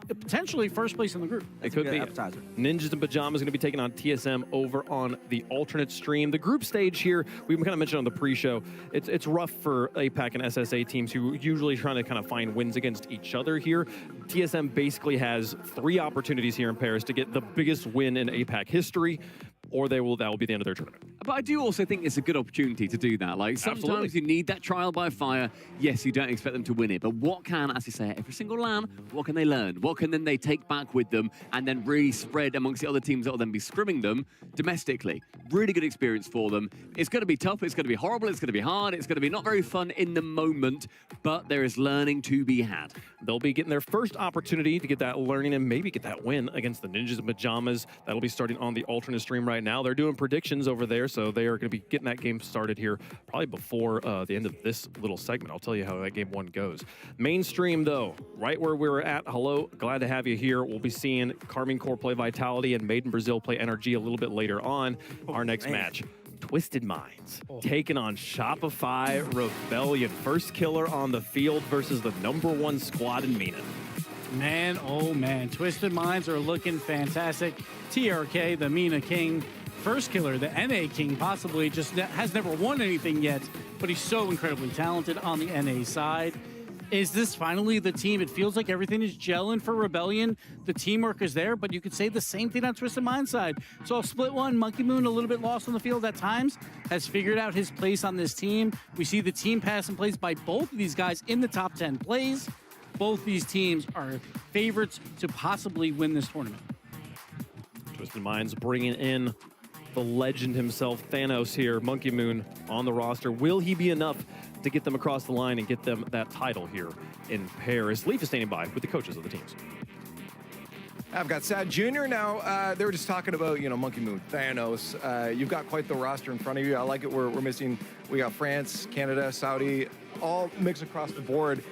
potentially first place in the group. It could be. Ninjas in Pajamas going to be taking on TSM over on the alternate stream. The group stage here, we kind of mentioned on the pre-show, it's rough for APAC and SSA teams who usually trying to kind of find wins against each other here. TSM basically has 3 opportunities here in Paris to get the biggest win in APAC history, or that will be the end of their tournament. But I do also think it's a good opportunity to do that. Sometimes you need that trial by fire. Yes, you don't expect them to win it, but what can, as you say, every single LAN, what can they learn? What can then they take back with them and then really spread amongst the other teams that will then be scrimming them domestically? Really good experience for them. It's going to be tough. It's going to be horrible. It's going to be hard. It's going to be not very fun in the moment, but there is learning to be had. They'll be getting their first opportunity to get that learning and maybe get that win against the Ninjas in Pajamas. That'll be starting on the alternate stream right now. They're doing predictions over there, so they are going to be getting that game started here probably before the end of this little segment. I'll tell you how that game 1 goes. Mainstream, though, right where we were at. Hello, glad to have you here. We'll be seeing Carmine Corps play Vitality and Made in Brazil play NRG a little bit later on. Our next match. Twisted Minds taking on Shopify Rebellion. First killer on the field versus the #1 squad in MENA. Man, oh man, Twisted Minds are looking fantastic. TRK, the MENA King, first killer, the NA King, possibly just has never won anything yet, but he's so incredibly talented on the NA side. Is this finally the team? It feels like everything is gelling for Rebellion. The teamwork is there, but you could say the same thing on Twisted Mind's side. So split one, Monkey Moon a little bit lost on the field at times, has figured out his place on this team. We see the team pass and plays by both of these guys in the top 10 plays. both these teams are favorites to possibly win this tournament. Twisted Minds bringing in the legend himself, Thanos here, Monkey Moon on the roster. Will he be enough to get them across the line and get them that title here in Paris? Leaf is standing by with the coaches of the teams. I've got Sad Jr. now. They were just talking about, Monkey Moon, Thanos. You've got quite the roster in front of you. I like it. We're missing. We got France, Canada, Saudi, all mixed across the board.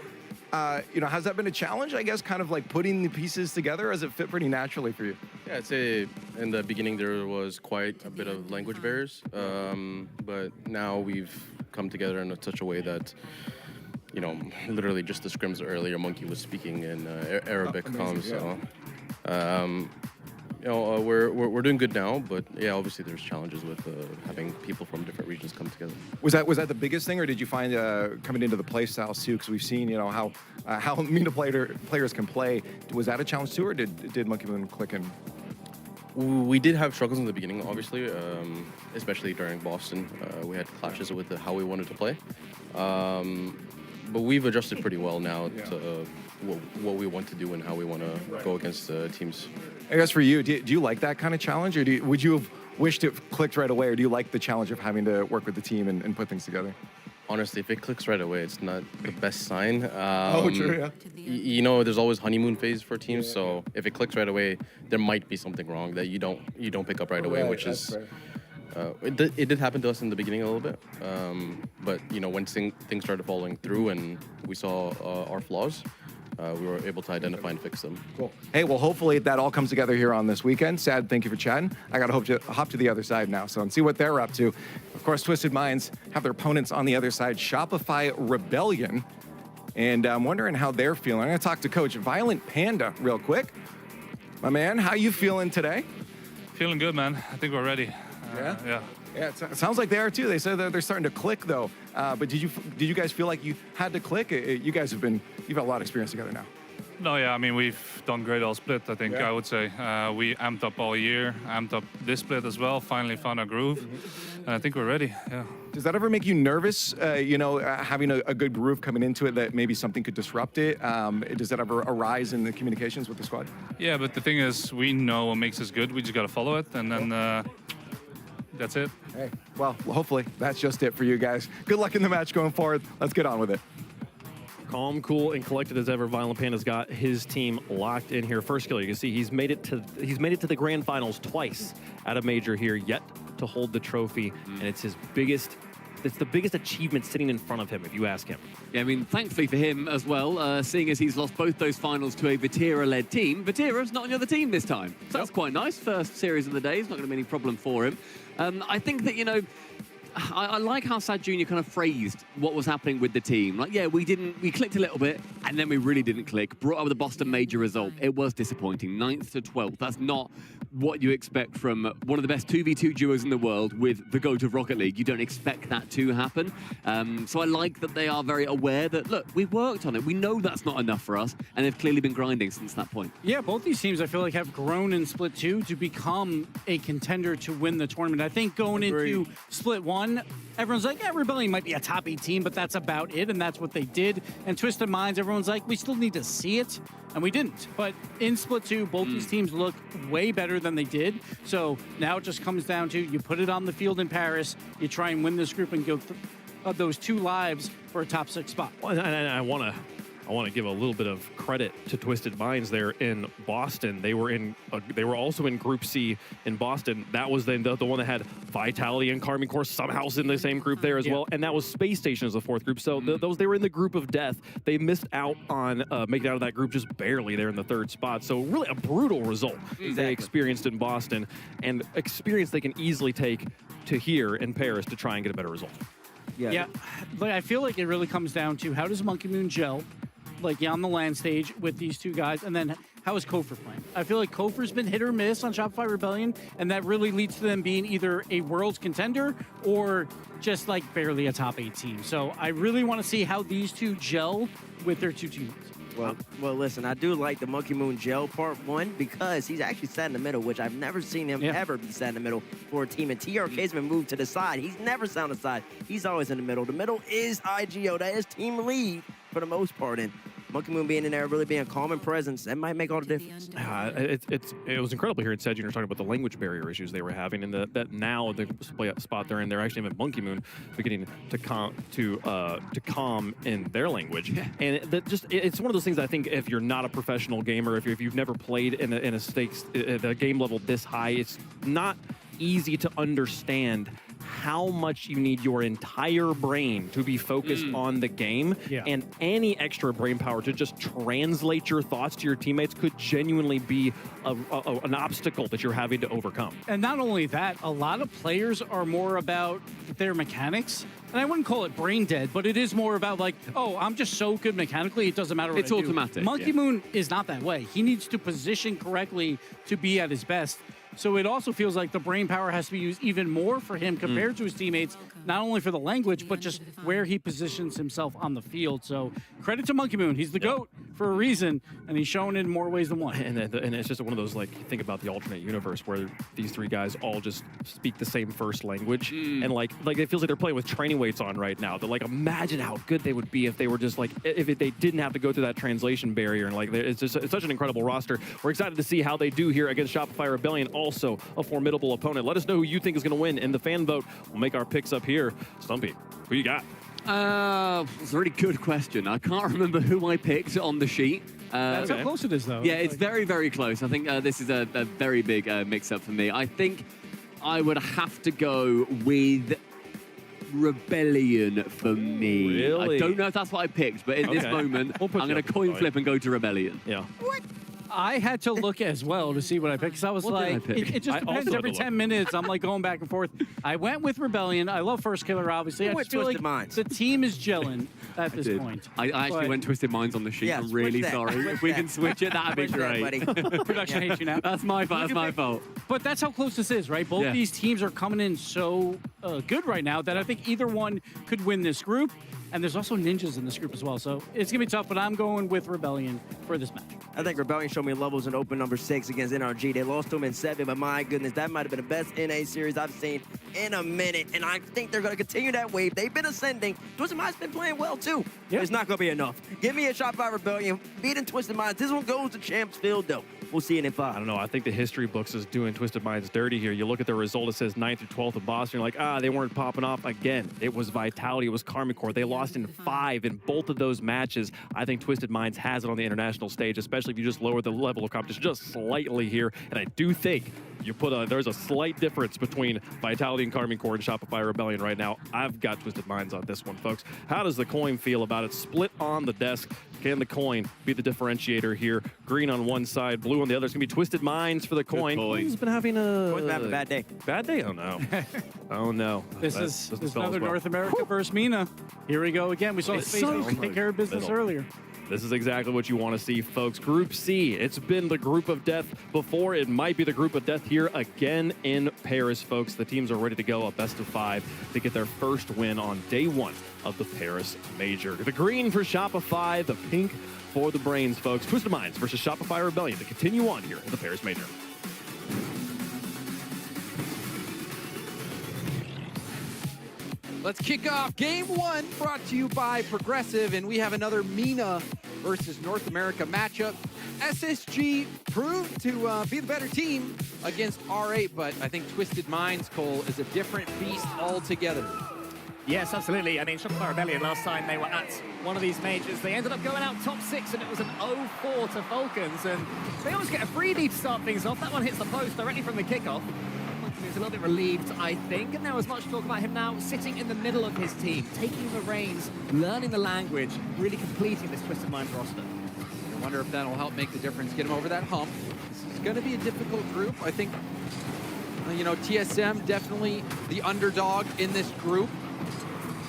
Has that been a challenge, I guess, kind of like putting the pieces together? Has it fit pretty naturally for you? Yeah, I'd say in the beginning there was quite a bit of language barriers, but now we've come together in such a way that, literally just the scrims earlier, Monkey was speaking in Arabic comms. So, we're doing good now, but yeah, obviously there's challenges with having people from different regions come together. Was that the biggest thing, or did you find coming into the play styles too? Because we've seen how MENA players can play. Was that a challenge too, or did Monkey Moon click in? We did have struggles in the beginning, obviously, especially during Boston. We had clashes with how we wanted to play, but we've adjusted pretty well now to what we want to do and how we want to go against teams. I guess for you, do you like that kind of challenge, or would you have wished it clicked right away, or do you like the challenge of having to work with the team and put things together? Honestly, if it clicks right away, it's not the best sign. True, yeah. There's always honeymoon phase for teams, so if it clicks right away, there might be something wrong that you don't pick up right away, which is it did happen to us in the beginning a little bit, but when things started falling through and we saw our flaws, we were able to identify and fix them. Cool. Hey, well, hopefully that all comes together here on this weekend. Sad, thank you for chatting. I got to hop to the other side now, and see what they're up to. Of course, Twisted Minds have their opponents on the other side, Shopify Rebellion, and I'm wondering how they're feeling. I'm going to talk to Coach Violent Panda real quick. My man, how you feeling today? Feeling good, man. I think we're ready. Yeah. Yeah, it sounds like they are too. They said that they're starting to click though. But did you guys feel like you had to click? You guys you've had a lot of experience together now. No, yeah, I mean, we've done great all split, I think, I would say. We amped up all year, amped up this split as well, finally found our groove, and I think we're ready, yeah. Does that ever make you nervous, having a good groove coming into it that maybe something could disrupt it? Does that ever arise in the communications with the squad? Yeah, but the thing is, we know what makes us good, we just got to follow it, and then that's it. Hey, well, hopefully that's just it for you guys. Good luck in the match going forward. Let's get on with it. Calm, cool, and collected as ever. Violent Panda's got his team locked in here. First killer, you can see he's made it to the grand finals twice at a major here, yet to hold the trophy, and it's the biggest achievement sitting in front of him, if you ask him. Yeah, I mean, thankfully for him as well, seeing as he's lost both those finals to a Vatira-led team, Vatira's not on the other team this time. So that's quite nice. First series of the day, it's not going to be any problem for him. I think that, I like how Sad Jr. kind of phrased what was happening with the team. Like, yeah, we clicked a little bit, and then we really didn't click. Brought up the Boston major result. It was disappointing. 9th to 12th. That's not what you expect from one of the best 2v2 duos in the world with the GOAT of Rocket League. You don't expect that to happen. So I like that they are very aware that, look, we worked on it. We know that's not enough for us, and they've clearly been grinding since that point. Yeah, both these teams, I feel like, have grown in Split 2 to become a contender to win the tournament. I think going into Split 1, everyone's like, yeah, Rebellion might be a top 8 team, but that's about it, and that's what they did. And Twisted Minds, everyone's like, we still need to see it, and we didn't. But in Split 2, both these teams look way better than they did. So now it just comes down to you put it on the field in Paris, you try and win this group and go those 2 lives for a top 6 spot. Well, and I want to give a little bit of credit to Twisted Minds there in Boston. They were also in Group C in Boston. That was then the one that had Vitality and Karmine Corps somehow in the same group there as well. And that was Space Station as the 4th group. So they were in the group of death. They missed out on making it out of that group just barely there in the 3rd spot. So really a brutal result they experienced in Boston, and experience they can easily take to here in Paris to try and get a better result. Yeah, but I feel like it really comes down to how does Monkey Moon gel on the LAN stage with these 2 guys, and then how is Kofor playing? I feel like Kofor's been hit or miss on Shopify Rebellion, and that really leads to them being either a Worlds contender or just barely a top 8 team. So I really want to see how these 2 gel with their 2 teams. Well, listen, I do like the Monkey Moon gel part 1 because he's actually sat in the middle, which I've never seen him ever be sat in the middle for a team. And TRK's been moved to the side. He's never sat on the side. He's always in the middle. The middle is IGO. That is team lead for the most part. And Monkey Moon being in there, really being a calming presence, that might make all the difference. It was incredible hearing Sad Jr. talking about the language barrier issues they were having, and that now the spot they're in, they're actually having Monkey Moon beginning to calm in their language. And it's one of those things I think if you're not a professional gamer, if you've never played in a stakes, the game level this high, it's not easy to understand how much you need your entire brain to be focused on the game, and any extra brain power to just translate your thoughts to your teammates could genuinely be an obstacle that you're having to overcome. And not only that, a lot of players are more about their mechanics. And I wouldn't call it brain dead, but it is more about like, oh, I'm just so good mechanically, it doesn't matter what I do. It's automatic. Monkey Moon is not that way. He needs to position correctly to be at his best. So it also feels like the brain power has to be used even more for him compared to his teammates, not only for the language, but just where he positions himself on the field. So credit to Monkey Moon. He's the GOAT for a reason, and he's shown it in more ways than one. And it's just one of those, like, think about the alternate universe where these three guys all just speak the same first language. And like it feels like they're playing with training weights on right now. They're like, imagine how good they would be if they were just like, if they didn't have to go through that translation barrier. And like, it's such an incredible roster. We're excited to see how they do here against Shopify Rebellion. Also a formidable opponent. Let us know who you think is going to win in the fan vote. We'll make our picks up here. Stumpy, who you got? It's a really good question. I can't remember who I picked on the sheet. That's how close it is, though. Yeah, it's very, very close. I think this is a very big mix-up for me. I think I would have to go with Rebellion for me. Really? I don't know if that's what I picked, but in this moment, I'm going to coin flip and go to Rebellion. Yeah. What? I had to look as well to see what I picked, because I was like, it just depends. Every 10 minutes, I'm like going back and forth. I went with Rebellion. I love First Killer, obviously. I just feel like the team is gelling at this point. I actually went Twisted Minds on the sheet. I'm really sorry. If we can switch it, that'd be great. Production hates you now. That's my fault. That's my fault. But that's how close this is, right? Both these teams are coming in so good right now that I think either one could win this group. And there's also ninjas in this group as well. So it's going to be tough, but I'm going with Rebellion for this match. I think Rebellion showed me levels in open number 6 against NRG. They lost to them in 7, but my goodness, that might have been the best NA series I've seen in a minute. And I think they're going to continue that wave. They've been ascending. Twisted Minds been playing well, too. It's not going to be enough. Give me a shot by Rebellion. Beating Twisted Minds. This one goes to Champs Field, though. We'll see it in 5. I don't know. I think the history books is doing Twisted Minds dirty here. You look at the result, it says 9th through 12th of Boston. You're like, they weren't popping off again. It was Vitality. It was Karmine Corp. They lost in 5 in both of those matches. I think Twisted Minds has it on the international stage, especially if you just lower the level of competition just slightly here. And I do think you put there's a slight difference between Vitality and Karmine Corp and Shopify Rebellion right now. I've got Twisted Minds on this one, folks. How does the coin feel about it? Split on the desk. Can the coin be the differentiator here? Green on one side, blue on the other. It's going to be Twisted Minds for the coin. Coin's been having a bad day. Bad day? Oh, no. Oh, no. This is another North America versus Mina. Here we go again. We saw the Space Nation take care of business earlier. This is exactly what you want to see, folks. Group C, it's been the group of death before. It might be the group of death here again in Paris, folks. The teams are ready to go, a best of 5 to get their first win on day 1 of the Paris Major. The green for Shopify, the pink for the brains, folks. Twisted Minds versus Shopify Rebellion to continue on here in the Paris Major. Let's kick off game 1, brought to you by Progressive, and we have another Mina versus North America matchup. SSG proved to be the better team against R8, but I think Twisted Minds, Cole, is a different beast altogether. Yes, absolutely. I mean, Shopify Rebellion, last time they were at one of these majors, they ended up going out top 6, and it was an 0-4 to Falcons, and they always get a freebie to start things off. That one hits the post directly from the kickoff. He's a little bit relieved, I think, and there was much talk about him now sitting in the middle of his team, taking the reins, learning the language, really completing this Twisted Minds roster. I wonder if that'll help make the difference, get him over that hump. This is going to be a difficult group. I think, you know, TSM definitely the underdog in this group,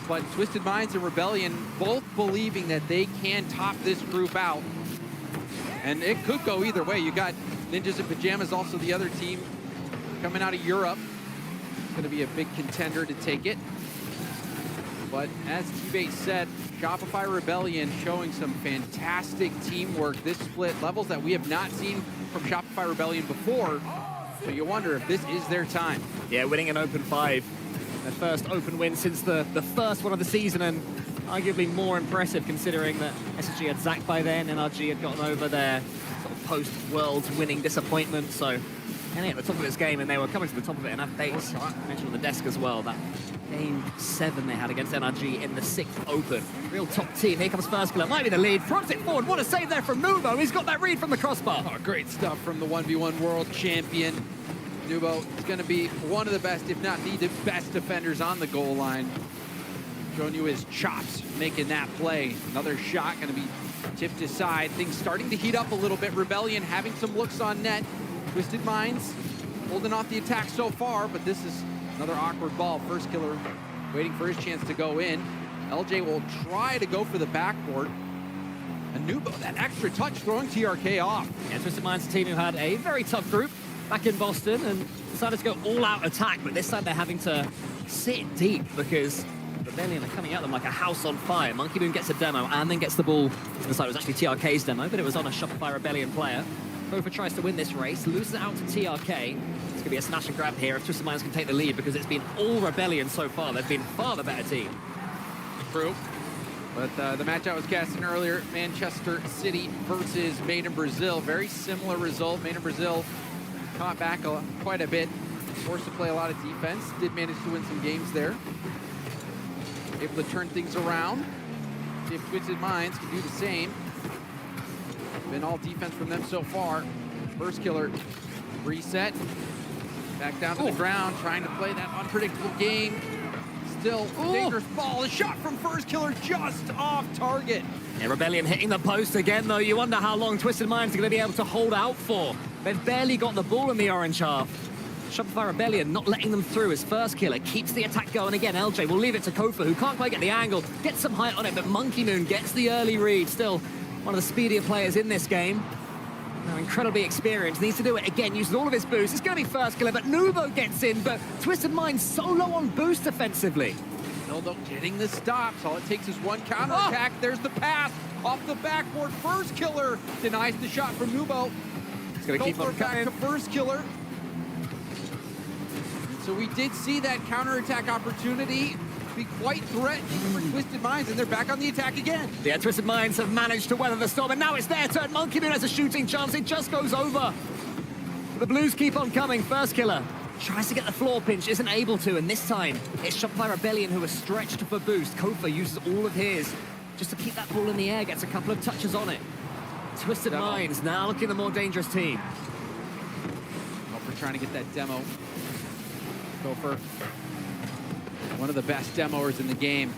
but Twisted Minds and Rebellion both believing that they can top this group out. And it could go either way. You got Ninjas in Pajamas, also the other team, coming out of Europe. It's going to be a big contender to take it. But as T-Base said, Shopify Rebellion showing some fantastic teamwork. This split, levels that we have not seen from Shopify Rebellion before. So you wonder if this is their time. Yeah, winning an Open 5. Their first Open win since the first one of the season. And arguably more impressive considering that SSG had Zac by then, NRG had gotten over their sort of post-Worlds winning disappointment, so Kenny at the top of this game, and they were coming to the top of it, and that dates, I mentioned on the desk as well, that Game 7 they had against NRG in the 6th Open. Real top team. Here comes Firstkiller. Might be the lead. Fronts it forward. What a save there from Nubo. He's got that read from the crossbar. Oh, great stuff from the 1v1 world champion. Nubo is going to be one of the best, if not the best defenders on the goal line. Showing you his chops, making that play. Another shot going to be tipped aside. Things starting to heat up a little bit. Rebellion having some looks on net. Twisted Minds holding off the attack so far, but this is another awkward ball. Firstkiller waiting for his chance to go in. LJ will try to go for the backboard. And Nubo, that extra touch throwing TRK off. Yeah, Twisted Minds, a team who had a very tough group back in Boston and decided to go all-out attack, but this time they're having to sit deep because Rebellion are coming at them like a house on fire. Monkey Moon gets a demo and then gets the ball to the side. It was actually TRK's demo, but it was on a Shopify Rebellion player. Kofa tries to win this race, loses it out to TRK. It's going to be a smash and grab here if Twisted Minds can take the lead because it's been all Rebellion so far. They've been far the better team. True. But the match I was casting earlier, Manchester City versus Made in Brazil. Very similar result. Made in Brazil caught back quite a bit. Forced to play a lot of defense. Did manage to win some games there. Able to turn things around. See if Twisted Minds can do the same. Been all defense from them so far. Firstkiller reset. Back down to the ground, trying to play that unpredictable game. Still dangerous ball. A shot from Firstkiller just off target. Yeah, Rebellion hitting the post again, though. You wonder how long Twisted Minds are going to be able to hold out for. They've barely got the ball in the orange half. Shopify Rebellion not letting them through as Firstkiller keeps the attack going again. LJ will leave it to Kofa, who can't quite get the angle. Gets some height on it, but Monkey Moon gets the early read. Still one of the speedier players in this game. Now incredibly experienced, needs to do it again, uses all of his boost. It's going to be Firstkiller, but Nubo gets in, but Twisted Minds so low on boost defensively. Nildo getting the stops. All it takes is one counterattack. There's the pass off the backboard. Firstkiller denies the shot from Nubo. It's going to keep on back to Firstkiller. So we did see that counterattack opportunity be quite threatening for Twisted Minds, and they're back on the attack again. Yeah, Twisted Minds have managed to weather the storm, and now it's their turn. Monkey Moon has a shooting chance. It just goes over. But the Blues keep on coming. Firstkiller tries to get the floor pinch, isn't able to, and this time it's Shopify Rebellion who are stretched for boost. Kofa uses all of his just to keep that ball in the air, gets a couple of touches on it. Twisted Minds now looking the more dangerous team. Kofa trying to get that demo. Kofa, one of the best demoers in the game.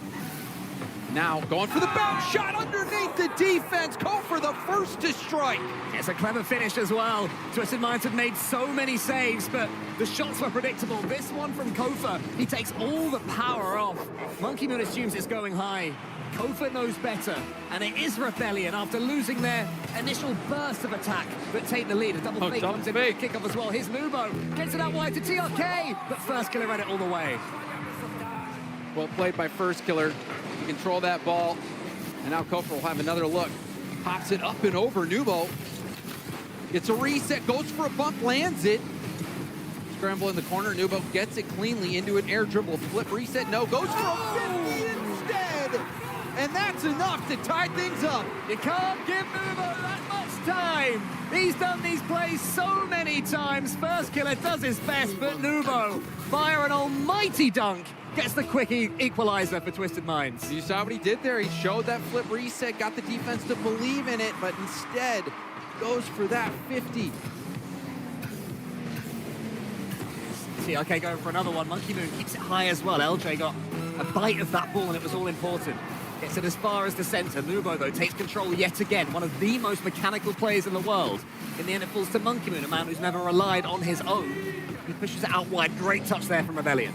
Now going for the bounce shot underneath the defense. Kofa the first to strike. It's a clever finish as well. Twisted Minds have made so many saves, but the shots were predictable. This one from Kofa, he takes all the power off. Monkey Moon assumes it's going high. Kofa knows better, and it is Rebellion after losing their initial burst of attack that take the lead. A double fake comes in for the kickoff as well. Here's Nubo, gets it out wide to TRK, but Firstkiller read it all the way. Well played by Firstkiller to control that ball. And now Kofa will have another look. Pops it up and over Nubo. It's a reset, goes for a bump, lands it. Scramble in the corner, Nubo gets it cleanly into an air dribble. Flip, reset, no, goes for a 50 instead. And that's enough to tie things up. You can't give Nubo that much time. He's done these plays so many times. Firstkiller does his best, but Nubo, fire an almighty dunk, gets the quick equalizer for Twisted Minds. You saw what he did there. He showed that flip reset, got the defense to believe in it, but instead goes for that 50. TRK going for another one. Monkey Moon keeps it high as well. LJ got a bite of that ball, and it was all important. Gets it as far as the center. Nubo, though, takes control yet again. One of the most mechanical players in the world. In the end, it falls to Monkey Moon, a man who's never relied on his own. He pushes it out wide. Great touch there from Rebellion.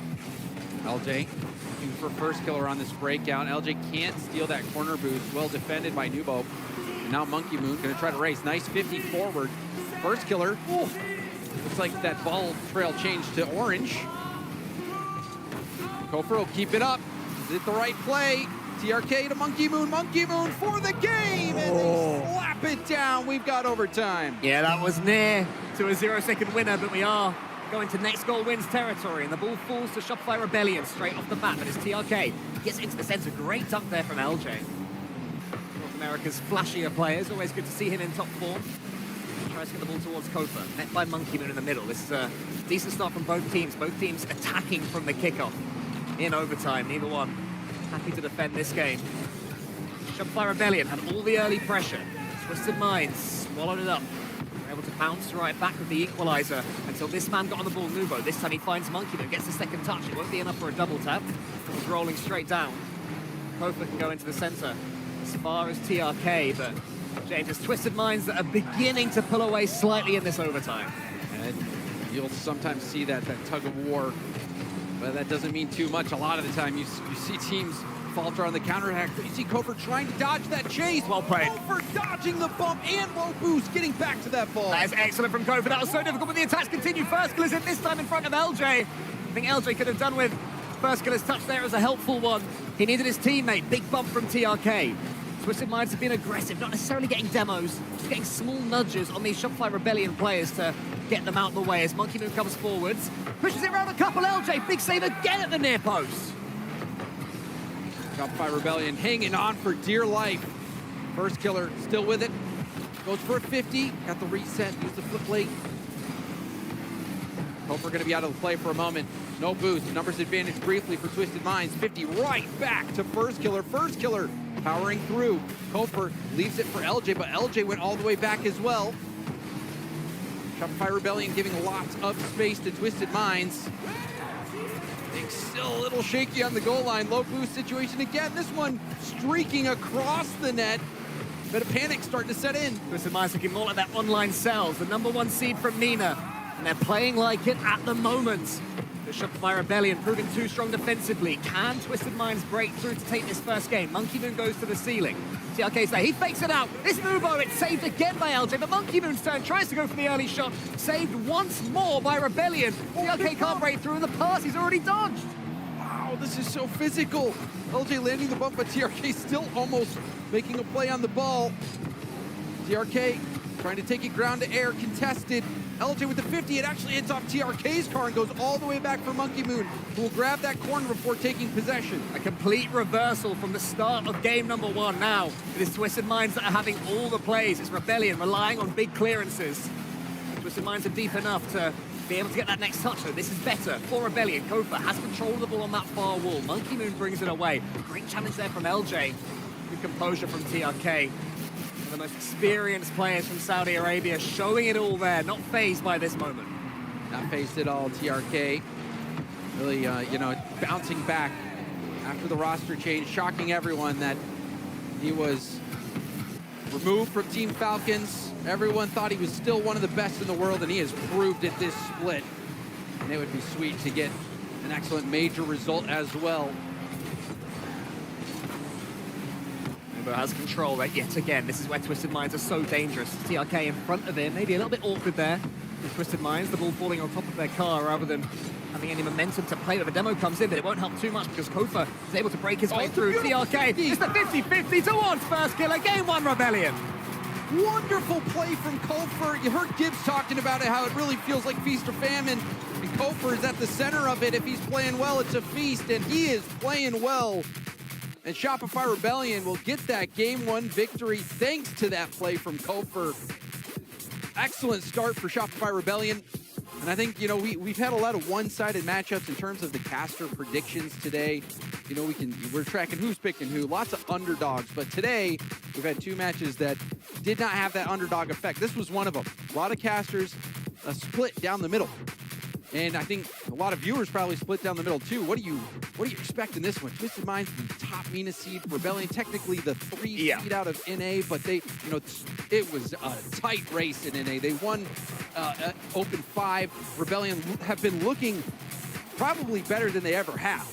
LJ looking for Firstkiller on this breakout. LJ can't steal that corner boost. Well defended by Nubo. And now Monkey Moon going to try to race. Nice 50 forward. Firstkiller. Looks like that ball trail changed to orange. Kofa will keep it up. Is it the right play? TRK to Monkey Moon. Monkey Moon for the game. And they slap it down. We've got overtime. Yeah, that was near to a 0-second winner, but we are go into next goal wins territory, and the ball falls to Shopify Rebellion straight off the bat, but it's TRK. Gets into the center, great dunk there from LJ. North America's flashier players, always good to see him in top form. Tries to get the ball towards Kofa, met by Monkey Moon in the middle. This is a decent start from both teams attacking from the kickoff. In overtime, neither one happy to defend this game. Shopify Rebellion had all the early pressure. Twisted Minds swallowed it up. Were able to bounce right back with the equalizer until this man got on the ball, Nubo. This time he finds Monkey Moon, gets the second touch. It won't be enough for a double tap. He's rolling straight down. Kofa can go into the center as far as TRK, but James, it's Twisted Minds that are beginning to pull away slightly in this overtime. And you'll sometimes see that tug of war, but that doesn't mean too much. A lot of the time you see teams falter on the counterattack, but you see Kofer trying to dodge that chase. Well played. Kofer dodging the bump and low boost, getting back to that ball. That is excellent from Kofer. That was so difficult, but the attacks continue. First Kill is in, this time in front of LJ. I think LJ could have done with First Killer's touch there as a helpful one. He needed his teammate. Big bump from TRK. Twisted Minds have been aggressive, not necessarily getting demos, just getting small nudges on these Shopify Rebellion players to get them out of the way as Monkey Moon comes forwards. Pushes it around a couple, LJ. Big save again at the near post. Shopify Rebellion hanging on for dear life. First Killer still with it. Goes for a 50. Got the reset. Used the flip late. Hope we're going to be out of the play for a moment. No boost. Numbers advantage briefly for Twisted Minds. 50 right back to First Killer. First Killer powering through. Kofer leaves it for LJ, but LJ went all the way back as well. Shopify Rebellion giving lots of space to Twisted Minds. Things still a little shaky on the goal line. Low boost situation again. This one streaking across the net. Bit of panic starting to set in. Twisted Minds looking more like that online cells, the #1 seed from Nina. And they're playing like it at the moment. The Shopify Rebellion proving too strong defensively. Can Twisted Minds break through to take this first game? Monkey Moon goes to the ceiling. TRK's there. He fakes it out. This Nubo, it's saved again by LJ, but Monkey Moon's turn tries to go for the early shot. Saved once more by Rebellion. TRK can't break through, and the pass he's already dodged. Wow, this is so physical. LJ landing the bump, but TRK still almost making a play on the ball. TRK trying to take it ground to air, contested. LJ with the 50, it actually hits off TRK's car and goes all the way back for Monkey Moon, who will grab that corner before taking possession. A complete reversal from the start of game #1 now. It is Twisted Minds that are having all the plays. It's Rebellion relying on big clearances. Twisted Minds are deep enough to be able to get that next touch, though. This is better for Rebellion. Kofa has control of the ball on that far wall. Monkey Moon brings it away. Great challenge there from LJ. Good composure from TRK. The most experienced players from Saudi Arabia showing it all there, not fazed by this moment. Not fazed at all, TRK. Really, bouncing back after the roster change, shocking everyone that he was removed from Team Falcons. Everyone thought he was still one of the best in the world, and he has proved it this split. And it would be sweet to get an excellent major result as well. Nubo has control right yet again. This is where Twisted Minds are so dangerous. TRK in front of him, maybe a little bit awkward there. With Twisted Minds, the ball falling on top of their car rather than having any momentum to play. But the demo comes in, but it won't help too much because Kofa is able to break his way through. TRK, it's the 50-50 towards First Killer. Game 1 Rebellion. Wonderful play from Kofer. You heard Gibbs talking about it, how it really feels like feast or famine. And Kofer is at the center of it. If he's playing well, it's a feast, and he is playing well. And Shopify Rebellion will get that Game 1 victory thanks to that play from Kofer. Excellent start for Shopify Rebellion. And I think, we've had a lot of one-sided matchups in terms of the caster predictions today. We're tracking who's picking who, lots of underdogs. But today, we've had two matches that did not have that underdog effect. This was one of them. A lot of casters split down the middle. And I think a lot of viewers probably split down the middle too. What do you expect in this one? Twisted Minds, the top MENA seed. Rebellion, technically the 3 seed out of NA, but they, it was a tight race in NA. They won Open 5. Rebellion have been looking probably better than they ever have.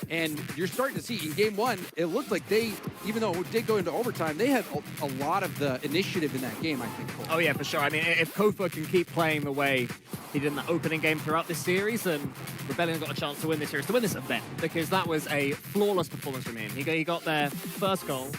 And you're starting to see in Game 1, it looked like they, even though it did go into overtime, they had a lot of the initiative in that game, I think. Oh yeah, for sure. I mean, if Kofa can keep playing the way he did in the opening game throughout this series, then Rebellion got a chance to win this series, to win this event, because that was a flawless performance from him. He got their first goal,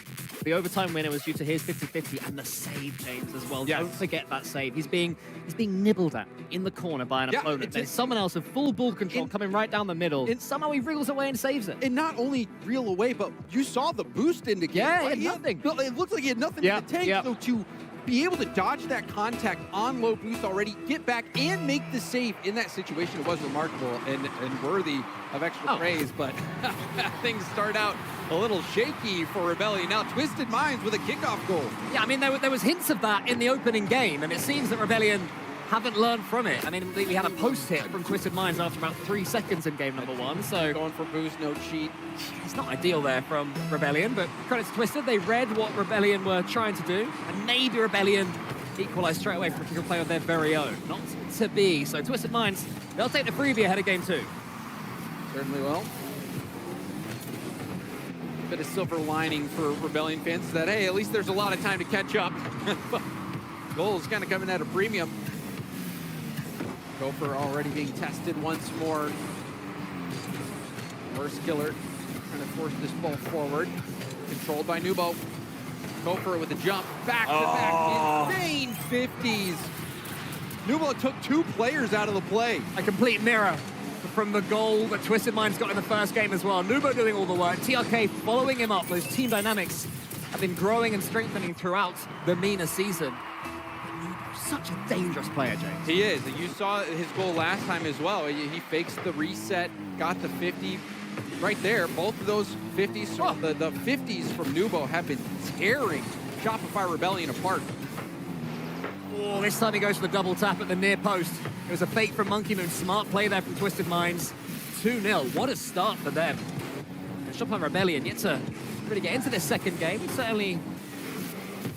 The overtime winner was due to his 50-50 and the save, James, as well. Don't forget that save. He's being nibbled at in the corner by an opponent. Then someone else with full ball control coming right down the middle. Somehow he reels away and saves it. And not only reel away, but you saw the boost indicator. Yeah, Like, he had nothing. It looked like he had nothing in the tank. So to be able to dodge that contact on low boost already, get back and make the save in that situation, it was remarkable and worthy of extra praise. But things start out a little shaky for Rebellion. Now Twisted Minds with a kickoff goal. Yeah, I mean, there was hints of that in the opening game, and it seems that Rebellion haven't learned from it. I mean, we had a post hit from Twisted Minds after about 3 seconds in game number 1, so... Going for boost, no cheat. It's not ideal there from Rebellion, but credit to Twisted, they read what Rebellion were trying to do, and maybe Rebellion equalized straight away from a kick play of their very own. Not to be. So Twisted Minds, they'll take the freebie ahead of game 2. Certainly will. Bit of silver lining for Rebellion fans is that, hey, at least there's a lot of time to catch up. Goals kind of coming at a premium. Gopher already being tested once more. Worst killer trying to force this ball forward. Controlled by Nubo. Gopher with a jump. Back to back. Insane 50s. Nubo took 2 players out of the play. A complete mirror from the goal that Twisted Minds got in the first game as well. Nubo doing all the work. TRK following him up. Those team dynamics have been growing and strengthening throughout the MENA season. Such a dangerous player, James. He is. You saw his goal last time as well. He fakes the reset, got the 50 right there. Both of those 50s, the 50s from Nubo have been tearing Shopify Rebellion apart. Oh, this time he goes for the double tap at the near post. It was a fake from Monkey Moon. Smart play there from Twisted Minds. 2-0. What a start for them. Shopify Rebellion yet to really get into this second game. Certainly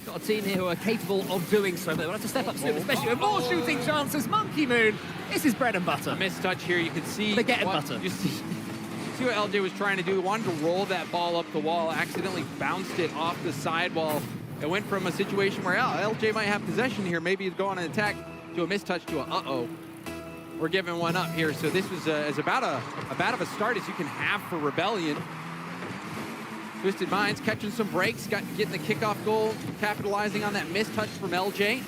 got a team here who are capable of doing so, but they'll have to step up soon, especially with more shooting chances. Monkey Moon, this is bread and butter. A missed touch here. You can see Spaghetti butter. You see what LJ was trying to do. He wanted to roll that ball up the wall, accidentally bounced it off the sidewall. It went from a situation where LJ might have possession here, maybe go on an attack, to a missed touch to a uh-oh. We're giving one up here. So this was as about a bad of a start as you can have for Rebellion. Twisted Minds catching some breaks, getting the kickoff goal, capitalizing on that missed touch from LJ.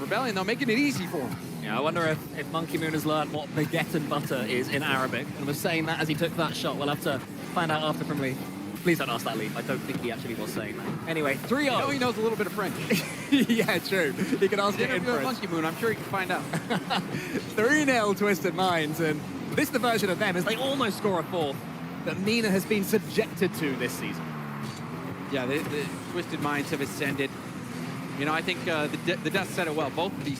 Rebellion, though, making it easy for him. Yeah, I wonder if Monkey Moon has learned what baguette and butter is in Arabic, and was saying that as he took that shot. We'll have to find out after from Lee. Please don't ask that, Lee. I don't think he actually was saying that. Anyway, 3-0. You know he knows a little bit of French. Yeah, true. He can ask it in French. Monkey Moon, I'm sure he can find out. 3-0 Twisted Minds, and this is the version of them as they almost score a 4th that MENA has been subjected to this season. Yeah, the Twisted Minds have ascended. You know, I think the Dust said it well. Both of these